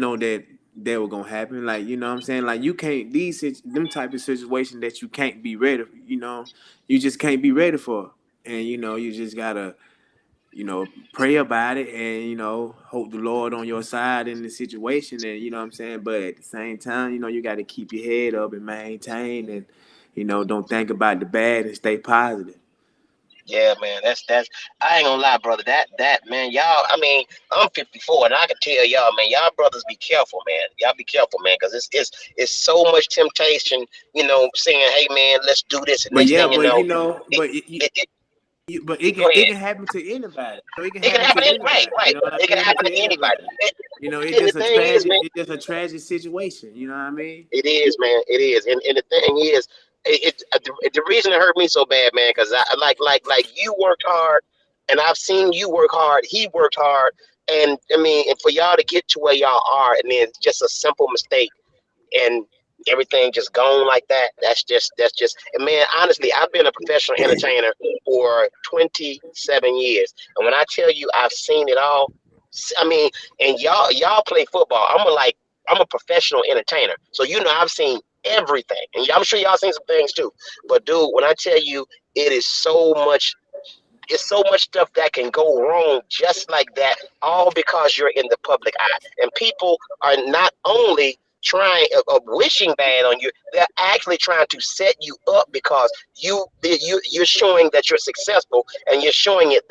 know that they were gonna happen. Like, you know what I'm saying? Like you can't them type of situations that you can't be ready. You know, you just can't be ready for. And you know, you just gotta, you know, pray about it and, you know, hope the Lord on your side in the situation. And, you know what I'm saying? But at the same time, you know, you got to keep your head up and maintain and, you know, don't think about the bad and stay positive. Yeah, man, that's I ain't gonna lie, brother. That man, y'all. I mean, I'm 54, and I can tell y'all, man, y'all brothers be careful, man. Y'all be careful, man, because it's so much temptation. You know, saying, hey, man, let's do this. And but next yeah, thing but you know, it can happen to anybody. So it can happen to anybody. Right. You know It can happen to anybody. You know, it's just a tragic situation. You know what I mean? It is, man. It is, and the thing is, the reason it hurt me so bad, man, because I like you worked hard, and I've seen you work hard. He worked hard, and I mean, and for y'all to get to where y'all are, and then just a simple mistake, and everything just gone like that. That's just. And man, honestly, I've been a professional entertainer for 27 years, and when I tell you I've seen it all, I mean, and y'all play football. I'm a professional entertainer, so you know I've seen everything, and I'm sure y'all seen some things too. But dude, when I tell you, it's so much stuff that can go wrong just like that, all because you're in the public eye, and people are not only trying wishing bad on you, they're actually trying to set you up because you're showing that you're successful, and you're showing it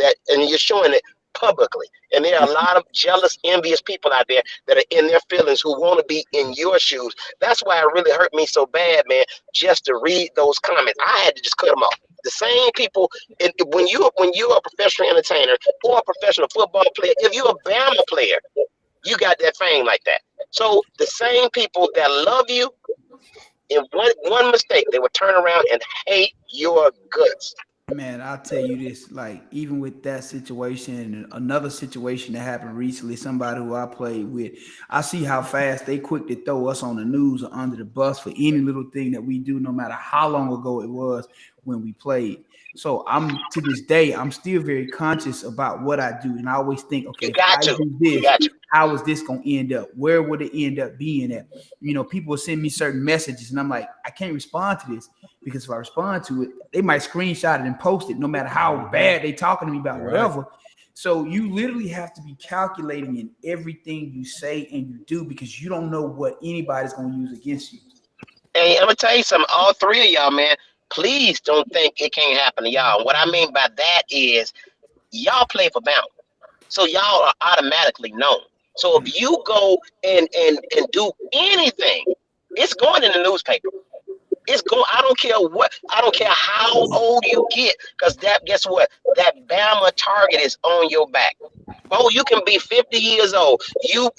publicly. And there are a lot of jealous, envious people out there that are in their feelings who want to be in your shoes. That's why it really hurt me so bad, man, just to read those comments. I had to just cut them off. The same people, when you're a professional entertainer or a professional football player, if you're a Bama player, you got that fame like that. So the same people that love you, in one mistake, they would turn around and hate your guts. Man, I'll tell you this, like, even with that situation and another situation that happened recently, somebody who I played with, I see how fast they quick to throw us on the news or under the bus for any little thing that we do, no matter how long ago it was when we played. So to this day, I'm still very conscious about what I do. And I always think, okay, if I do this, how is this going to end up? Where would it end up being at? You know, people will send me certain messages and I'm like, I can't respond to this because if I respond to it, they might screenshot it and post it no matter how bad they talking to me about whatever. So you literally have to be calculating in everything you say and you do because you don't know what anybody's going to use against you. Hey, I'm going to tell you something. All three of y'all, man, please don't think it can't happen to y'all. What I mean by that is y'all play for Bama. So y'all are automatically known. So if you go and do anything, it's going in the newspaper. It's going. I don't care what. I don't care how old you get, because guess what? That Bama target is on your back. Oh, you can be 50 years old. You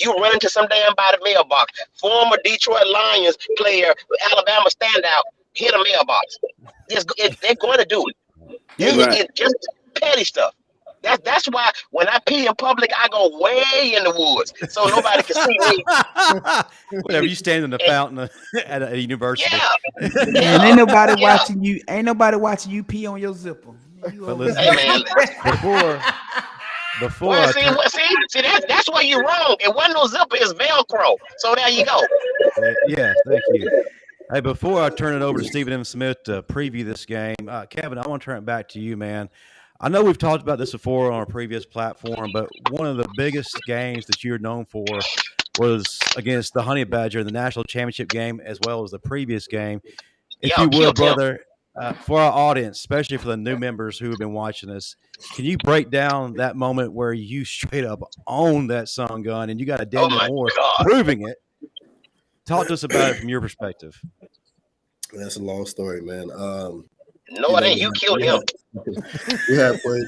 run into some damn body mailbox. Former Detroit Lions player, Alabama standout, hit a mailbox. They're going to do it. It's just petty stuff. That's why when I pee in public, I go way in the woods so nobody can see me. Whatever, you stand in the fountain at a university. Yeah. And ain't nobody watching you. Ain't nobody watching you pee on your zipper. But listen, Hey, man. before Well, I see, that's why you're wrong. It wasn't no zipper, it's Velcro. So there you go. yeah, thank you. Hey, before I turn it over to Stephen M. Smith to preview this game, Kevin, I want to turn it back to you, man. I know we've talked about this before on a previous platform, but one of the biggest games that you're known for was against the Honey Badger in the national championship game, as well as the previous game. If you would, brother, for our audience, especially for the new members who have been watching this, can you break down that moment where you straight up owned that sun gun and you got a Daniel Moore proving it? Talk to us about it from your perspective. That's a long story, man. No, it ain't. You killed him. We had played.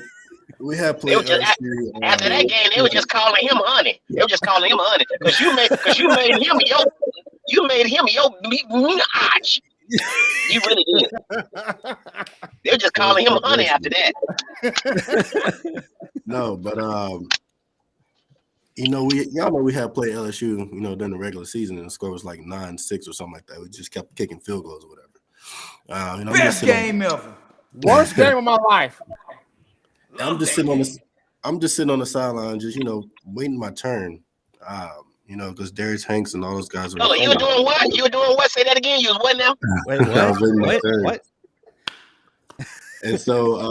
After that game, they were just calling him Honey. They were just calling him Honey because you made him your mean arch. You really did. They were just calling him Honey after that. No, but y'all know we had played LSU, during the regular season, and the score was like 9-6 or something like that. We just kept kicking field goals or whatever. Best game ever. Worst game of my life. I'm just sitting on the sideline, just waiting my turn. Because Darius Hanks and all those guys were. Oh, you were doing what? You were doing what? Say that again. You was what now? Wait, what? I was waiting my turn. What? And so,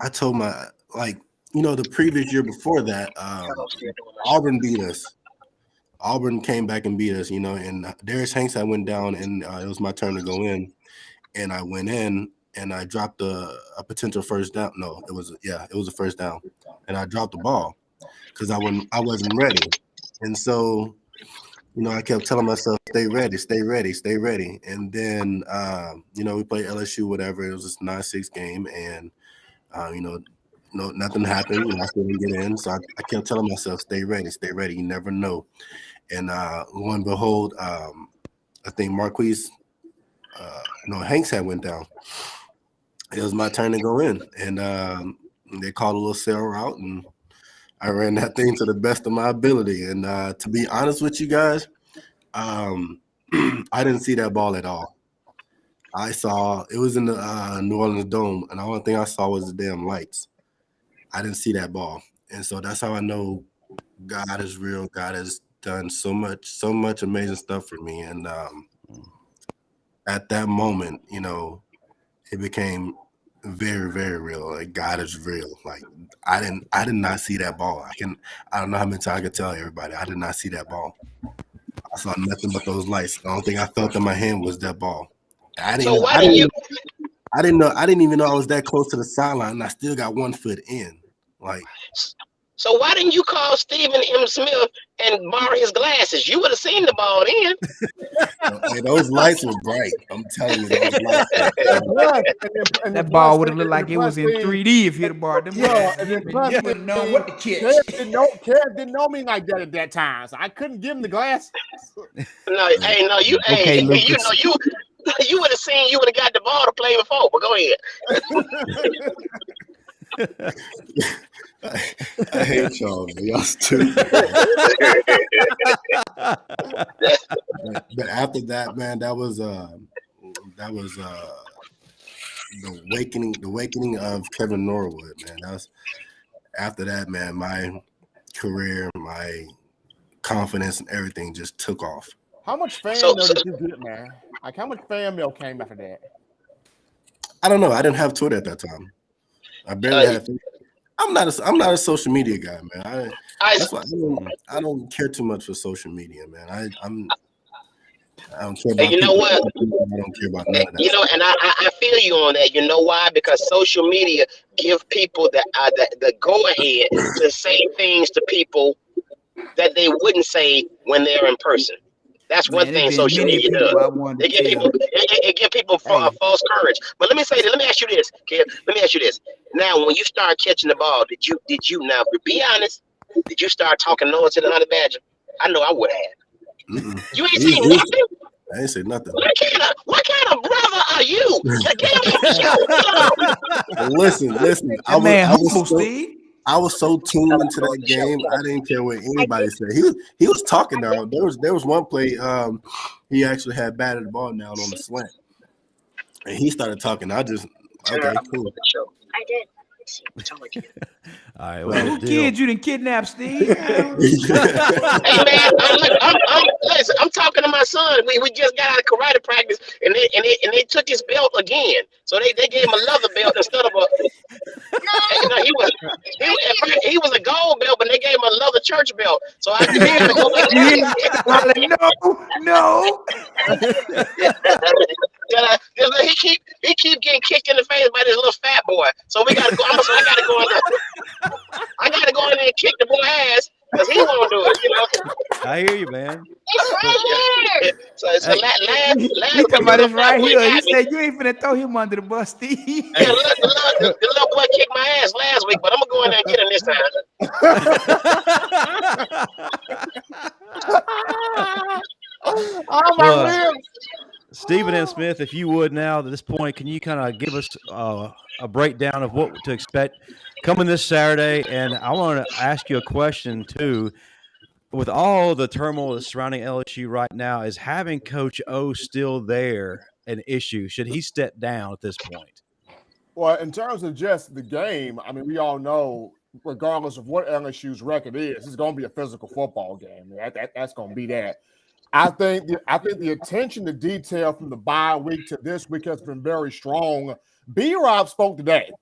I told the previous year before that, Auburn beat us. Auburn came back and beat us, and Darius Hanks, I went down, and it was my turn to go in, and I went in, and I dropped a potential first down. No, it was a first down, and I dropped the ball because I wasn't ready, and so, I kept telling myself, stay ready, stay ready, stay ready, and then, we played LSU, whatever. It was this 9-6 game, and no, nothing happened. I still didn't get in, so I kept telling myself, stay ready, stay ready. You never know. And lo and behold, I think Marquise, Hanks had went down. It was my turn to go in, and they called a little sail route, and I ran that thing to the best of my ability. And to be honest with you guys, I didn't see that ball at all. I saw it was in the New Orleans Dome, and the only thing I saw was the damn lights. I didn't see that ball, and so that's how I know God is real. God has done so much amazing stuff for me, and at that moment, it became very, very real. Like, God is real. Like, I did not see that ball. I don't know how many times I could tell everybody I did not see that ball. I saw nothing but those lights. The only thing I felt in my hand was that ball. I didn't even know I was that close to the sideline, and I still got 1 foot in. Like, so why didn't you call Stephen M. Smith and borrow his glasses? You would have seen the ball then. Hey, those lights were bright. I'm telling you, those lights were bright. That ball would have looked like it was in 3D if you'd have borrowed them. Yeah, and then you wouldn't know what to catch. Kev didn't know me like that at that time, so I couldn't give him the glasses. You would have seen. You would have got the ball to play before. But go ahead. I hate y'all, man. Y'all stupid. But after that, man, that was the awakening of Kevin Norwood, man. That was after that, man. My career, my confidence, and everything just took off. How much fan mail did you get, man? Like, how much fan mail came after that? I don't know. I didn't have Twitter at that time. I barely had. I'm not a social media guy, man. That's why I don't care too much for social media, man. I don't care And about you know people. what? I don't care about none of that. You know, and I feel you on that. You know why? Because social media give people the go ahead to say things to people that they wouldn't say when they're in person. That's one Man, thing there's been social many media people does. I wanted to tell. It give people Hey, false courage. But let me say this. Let me ask you this, Kev. Let me ask you this. Now, when you start catching the ball, did you now be honest? Did you start talking noise to the honey badger? I know I would have. Mm-mm. You ain't seen nothing. I ain't say nothing. What kind of brother are you? Listen. that man humble, Steve. I was so tuned into that game. I didn't care what anybody said. He was talking now. There was one play. He actually had batted the ball down on the slant, and he started talking. I just okay, cool. I did. All right. Who Well, kids you didn't kidnap, Steve? Hey man, listen, I'm talking to my son. We just got out of karate practice, and they took his belt again. So they gave him a leather belt instead of a. No, he was a gold belt, but they gave him a leather church belt. So I had to go back. No. He keep getting kicked in the face by this little fat boy. So we gotta go. I gotta go in there. I gotta go in there and kick the boy ass because he won't do it. You know. I hear you, man. So Hey. last He week talking about the this right boy here. He got me. said you ain't finna throw him under the bus, Steve. Yeah, the little boy kicked my ass last week, but I'm gonna go in there and get him this time. Oh my Well, ribs. Stephen M. Smith, if you would now at this point, can you kind of give us a breakdown of what to expect coming this Saturday? And I want to ask you a question too. With all the turmoil surrounding LSU right now, is having Coach O still there an issue? Should he step down at this point? Well, in terms of just the game, I mean, we all know, regardless of what LSU's record is, it's going to be a physical football game. That's going to be that. I think the attention to detail from the bye week to this week has been very strong. B-Rob spoke today,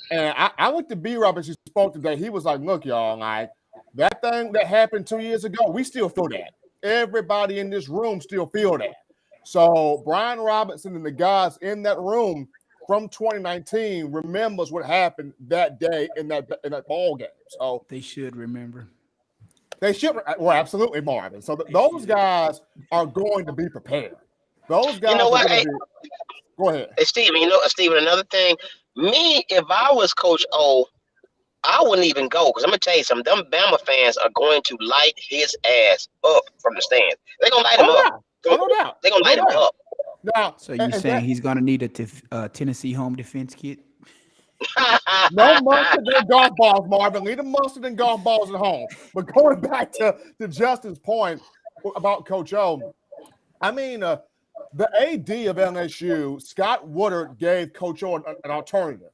and I went to B-Rob as he spoke today. He was like, look, y'all, like, that thing that happened 2 years ago, we still feel that. Everybody in this room still feel that. So Brian Robinson and the guys in that room from 2019 remembers what happened that day in that ball game. So They should remember. they should. Well, absolutely, Marvin. So those guys are going to be prepared. Those guys. You know what? Go ahead. Hey, Steven, Steven, another thing. Me, if I was Coach O, I wouldn't even go because I'm gonna tell you something. Them Bama fans are going to light his ass up from the stands. They're gonna light him up. No doubt. They're gonna light him up. Now, So you saying he's gonna need a Tennessee home defense kit? No mustard and golf balls, Marvin. Leave the mustard and golf balls at home. But going back to Justin's point about Coach O, I mean, the AD of LSU, Scott Woodard, gave Coach O an alternative.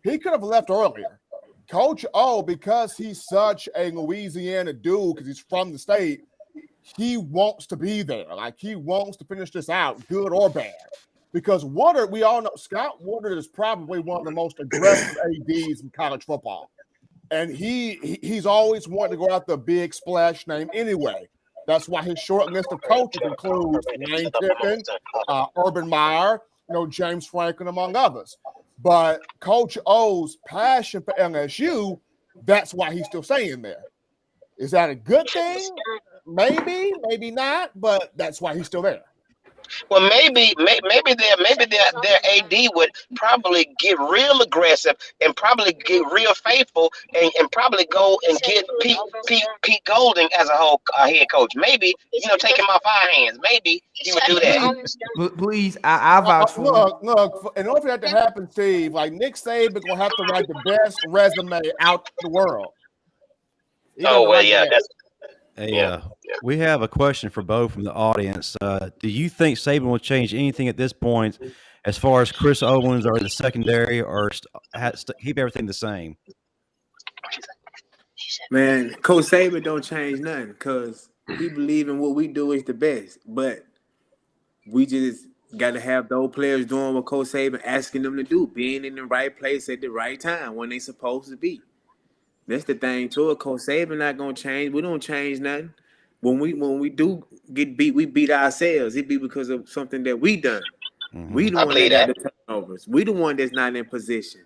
He could have left earlier. Coach O, because he's such a Louisiana dude, because he's from the state, he wants to be there. Like, he wants to finish this out, good or bad. Because Woodard, we all know, Scott Woodard is probably one of the most aggressive ADs in college football. And he's always wanted to go out the big splash name anyway. That's why his short list of coaches includes Lane Kiffin, Urban Meyer, James Franklin, among others. But Coach O's passion for LSU, that's why he's still staying there. Is that a good thing? Maybe, maybe not, but that's why he's still there. Well, maybe their AD would probably get real aggressive and probably get real faithful and probably go and get Pete Golding as a whole head coach. Maybe take him off our hands. Maybe he would do that. Please, I vouch for him. Look. In order for that to happen, Steve, like Nick Saban gonna have to write the best resume out the world. Oh well, yeah, that's. Hey, we have a question for Bo from the audience. Do you think Saban will change anything at this point as far as Chris Owens or the secondary, or keep everything the same? Man, Coach Saban don't change nothing because we believe in what we do is the best. But we just got to have those players doing what Coach Saban asking them to do, being in the right place at the right time when they supposed to be. That's the thing to it. Coach Saban not gonna change. We don't change nothing. when we do get beat, we beat ourselves. It be because of something that we done. We the I one that believe got that. the turnovers. We the one that's not in position.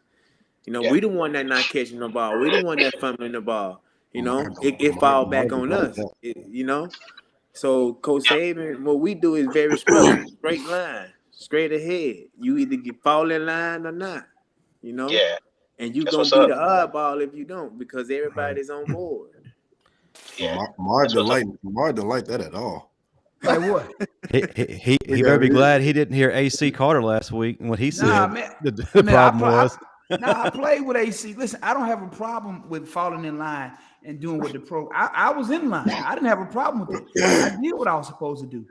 You know, we the one that not catching the ball. We the one that fumbling the ball. You know, it fall back on us. You know, so Coach Saban, what we do is very structured, straight line, straight ahead. You either fall in line or not. You know, Yeah, and you that's gonna what's be up. the oddball if you don't, because everybody's on board. Yeah, Marv that's what's up. didn't like that at all. Like what? He better be glad he didn't hear AC Carter last week and what he said. Nah, man. The problem was. I played with AC. Listen, I don't have a problem with falling in line and doing what the pro. I was in line. I didn't have a problem with it. I did what I was supposed to do.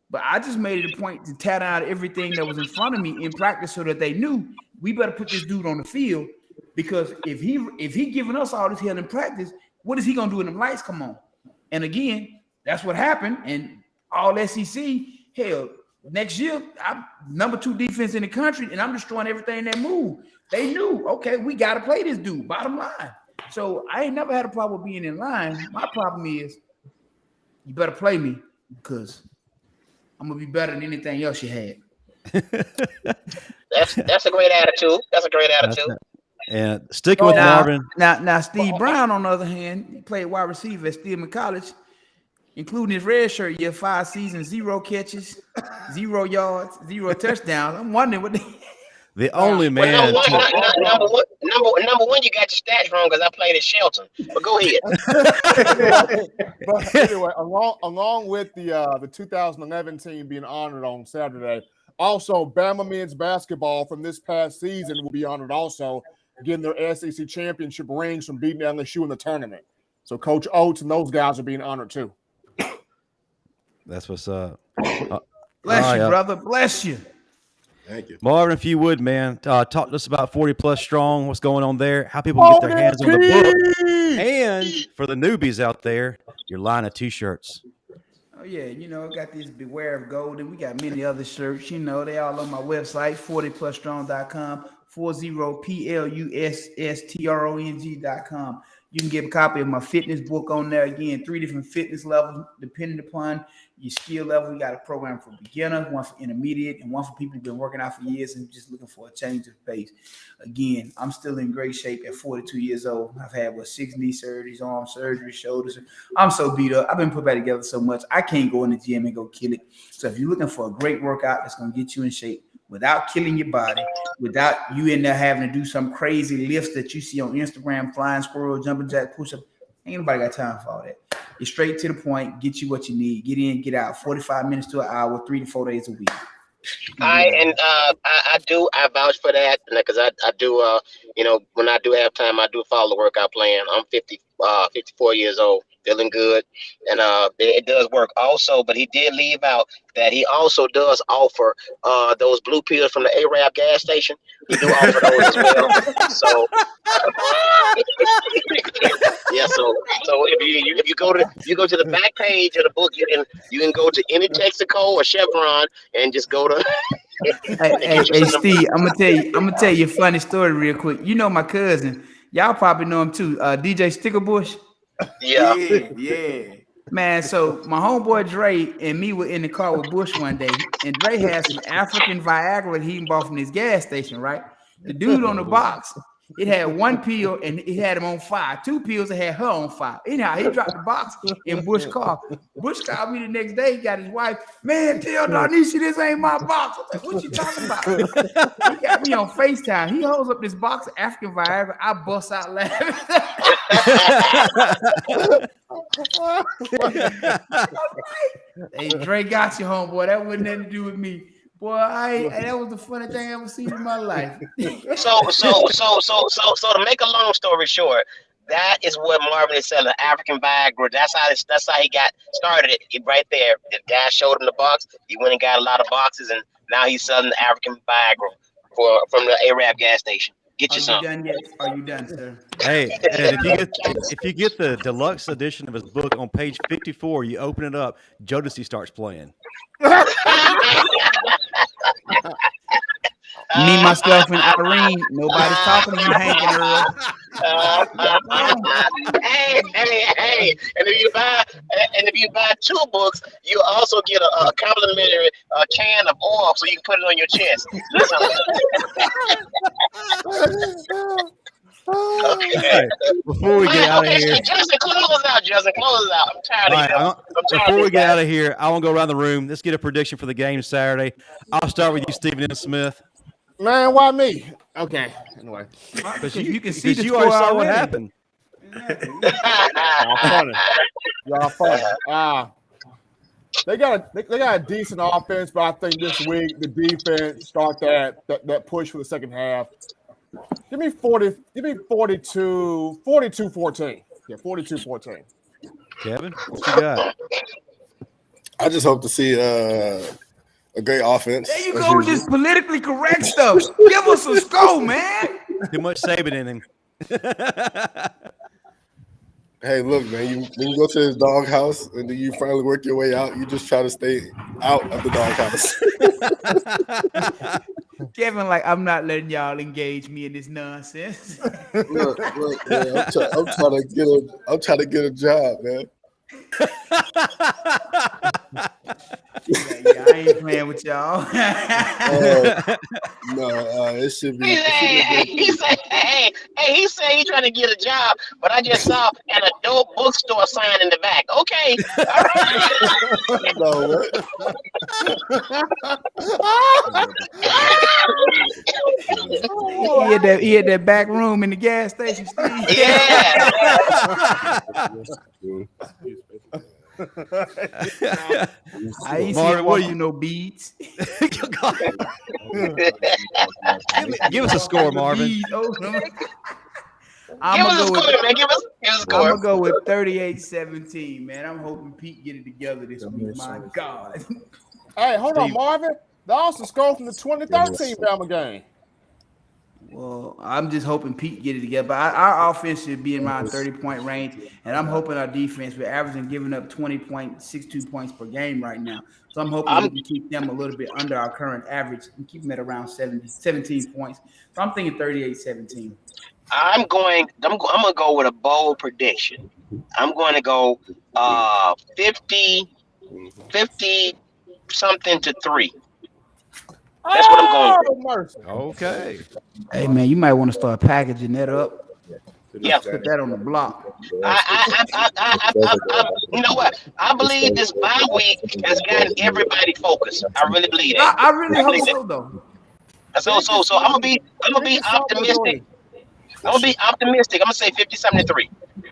But I just made it a point to tear down everything that was in front of me in practice so that they knew we better put this dude on the field, because if he giving us all this hell in practice, what is he gonna do when the lights come on? And again, that's what happened. And all SEC, hell, next year, I'm number 2 defense in the country, and I'm destroying everything that move. They knew, okay, we got to play this dude, bottom line. So I ain't never had a problem being in line. My problem is you better play me, because I'm going to be better than anything else you had. That's a great attitude. That's a great attitude. And sticking with Marvin. Now, Steve Brown, on the other hand, he played wide receiver at Stillman College, including his red shirt year, 5 seasons, 0 catches, 0 yards, 0 touchdowns. I'm wondering what the only man. Number one, you got your stats wrong because I played at Shelton. But go ahead. But anyway, along with the 2011 team being honored on Saturday, also Bama men's basketball from this past season will be honored also, getting their SEC championship rings from beating LSU in the tournament. So Coach Oates and those guys are being honored too. That's what's up. Bless you, brother. Bless you. Thank you. Marvin, if you would, man, talk to us about 40 Plus Strong, what's going on there, how people can get their hands on the book, and for the newbies out there, your line of T-shirts. Oh, yeah, I got this Beware of Gold, and we got many other shirts. They all on my website, 40plusstrong.com, 40plusstrong.com. You can get a copy of my fitness book on there. Again, 3 different fitness levels depending upon your skill level. We got a program for beginner, one for intermediate, and one for people who've been working out for years and just looking for a change of pace. Again, I'm still in great shape at 42 years old. I've had 6 knee surgeries, arm surgery, shoulders. I'm so beat up. I've been put back together so much. I can't go in the gym and go kill it. So if you're looking for a great workout that's going to get you in shape without killing your body, without you in there having to do some crazy lifts that you see on Instagram, flying squirrel, jumping jack, push up, ain't nobody got time for all that. It's straight to the point, get you what you need, get in, get out, 45 minutes to an hour, 3 to 4 days a week. I vouch for that because I do when I do have time, I do follow the workout plan. I'm 54 years old, feeling good, and it does work also. But he did leave out that he also does offer those blue pills from the Arab gas station. He do offer those as well. So yeah, so if you go to the back page of the book, you can go to any Texaco or Chevron and just go to. Hey, Steve, I'm gonna tell you a funny story real quick. My cousin, y'all probably know him too, DJ Stickerbush. Yeah. Man, so my homeboy Dre and me were in the car with Bush one day, and Dre had some African Viagra that he bought from his gas station, right? The dude on the box, it had 1 pill and it had him on fire. 2 pills that had her on fire. Anyhow, he dropped the box in Bush's car. Bush called me the next day. He got his wife. Man, tell Darnisha this ain't my box. I'm like, what you talking about? He got me on FaceTime. He holds up this box of African Viagra. I bust out laughing. Hey, Dre got you, homeboy. That wasn't nothing to do with me. Boy, that was the funny thing I ever seen in my life. So to make a long story short, that is what Marvin is selling, African Viagra. That's how he got started it right there. The guy showed him the box. He went and got a lot of boxes, and now he's selling the African Viagra from the Arab gas station. Get you some. Done yet? Are you done, sir? Hey, and if you get the deluxe edition of his book on page 54, you open it up, Jodeci starts playing. Me, myself, and Irene. Nobody's talking to you, Hank and Earl. Hey! And if you buy 2 books, you also get a complimentary can of oil, so you can put it on your chest. Hey, before we get out of here, Justin, close us out. Justin, close us out. I'm tired all of you. right, before we get out of here, I want to go around the room. Let's get a prediction for the game Saturday. I'll start with you, Stephen M. Smith. Man, why me? Okay. Anyway, Because You can see the you score already saw what already. happened. y'all funny. Y'all funny. They got a decent offense, but I think this week the defense start that push for the second half. Give me 42-14. Yeah, 42-14. Kevin, what you got? I just hope to see a great offense. There you as go with usual. this politically correct stuff. Give us a score, man. Too much Saban in him. Hey, look, man, when you go to this doghouse and then you finally work your way out, you just try to stay out of the doghouse. Kevin, like, I'm not letting y'all engage me in this nonsense. look, man, I'm trying to get a job, man. Yeah, I ain't playing with y'all. It should be. He said he trying to get a job, but I just saw an adult bookstore sign in the back. Okay, all right. No, what? He had that back room in the gas station, Steve. Yeah. I ain't Marvin, seen what you no beads. Give us a score, Marvin. Give us a score, man. Give us a score. I'm gonna go with 38-17, man. I'm hoping Pete get it together this week. My God. Hey, hold on, Marvin. They also scored from the 2013 Bama game. Well, I'm just hoping Pete get it together. But our offense should be in around 30-point range, and I'm hoping our defense, we're averaging giving up 20.62 points per game right now. So I'm hoping we can keep them a little bit under our current average and keep them at around 17 points. So I'm thinking 38-17. I'm gonna go with a bold prediction. I'm going to go 50 something to 3. That's what I'm going with. Mercy. Okay. Hey, man, you might want to start packaging that up. Yeah. Put that on the block. You know what? I believe this bye week has gotten everybody focused. I really believe that. I really hope so, though. So I'm gonna be optimistic. I'm gonna be optimistic. I'm gonna say 50-something to 3.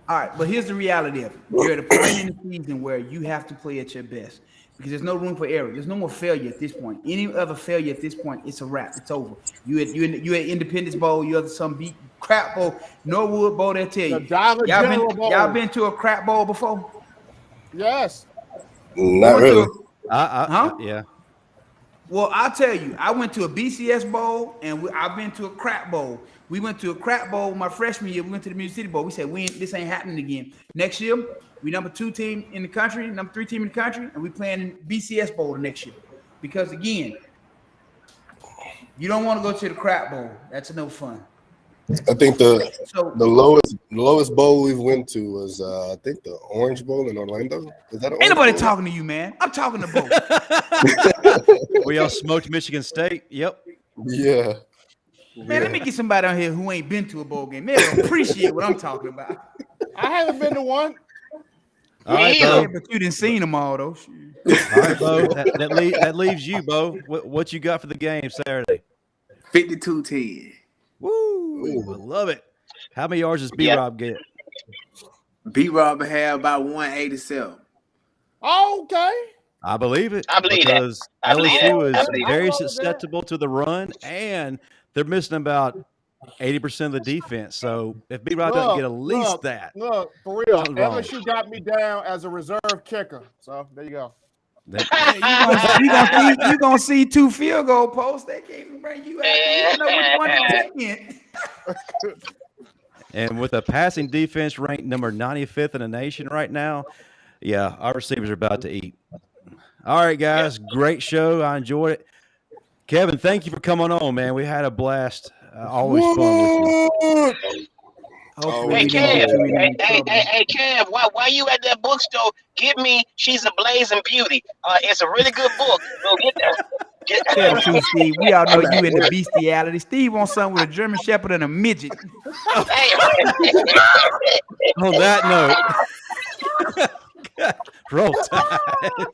All right, but here's the reality of it. You're at a point in the season where you have to play at your best because there's no room for error. There's no more failure at this point. Any other failure at this point, it's a wrap. It's over. You at Independence Bowl. You at some beat crap bowl, Norwood Bowl. They tell you. Y'all been to a crap bowl before? Yes. Not really. Yeah. Well, I'll tell you, I went to a BCS bowl and I've been to a crap bowl. We went to a crap bowl my freshman year. We went to the Music City Bowl. We said, this ain't happening again. Next year, we number 2 team in the country, number 3 team in the country, and we playing in BCS Bowl the next year. Because, again, you don't want to go to the crap bowl. That's no fun. I think the lowest bowl we went to was I think the Orange Bowl in Orlando. Is that ain't nobody talking to you, man? I'm talking to both. We all smoked Michigan State. Yep. Yeah. Man, let me get somebody out here who ain't been to a bowl game. They'll appreciate what I'm talking about. I haven't been to one. All right, Bo. But you didn't seen them all, though. All right, Bo. That leaves you, Bo. What you got for the game Saturday? 52-10. Woo! I love it. How many yards does B-Rob get? B-Rob had about 187. Okay. I believe it. I believe that. Because I believe LSU that. I is believe very that. susceptible to the run, and they're missing about 80% of the defense. So if B-Rob doesn't get at least that. Look, for real. something's wrong. LSU got me down as a reserve kicker. So there you go. You gonna see 2 field goal posts. They can't even bring you out. You know which one to take in. And with a passing defense ranked number 95th in the nation right now, yeah, our receivers are about to eat. All right, guys, great show. I enjoyed it. Kevin, thank you for coming on, man. We had a blast. Always fun with you. Hopefully, Hey we didn't get Kev, you in any trouble. hey Kev, while you at that bookstore, get me She's a Blazing Beauty. It's a really good book. Go get that. Tell the truth, Steve. We all know I'm at you into work. bestiality. Steve wants something with a German Shepherd and a midget. Hey, On that note, roll tide.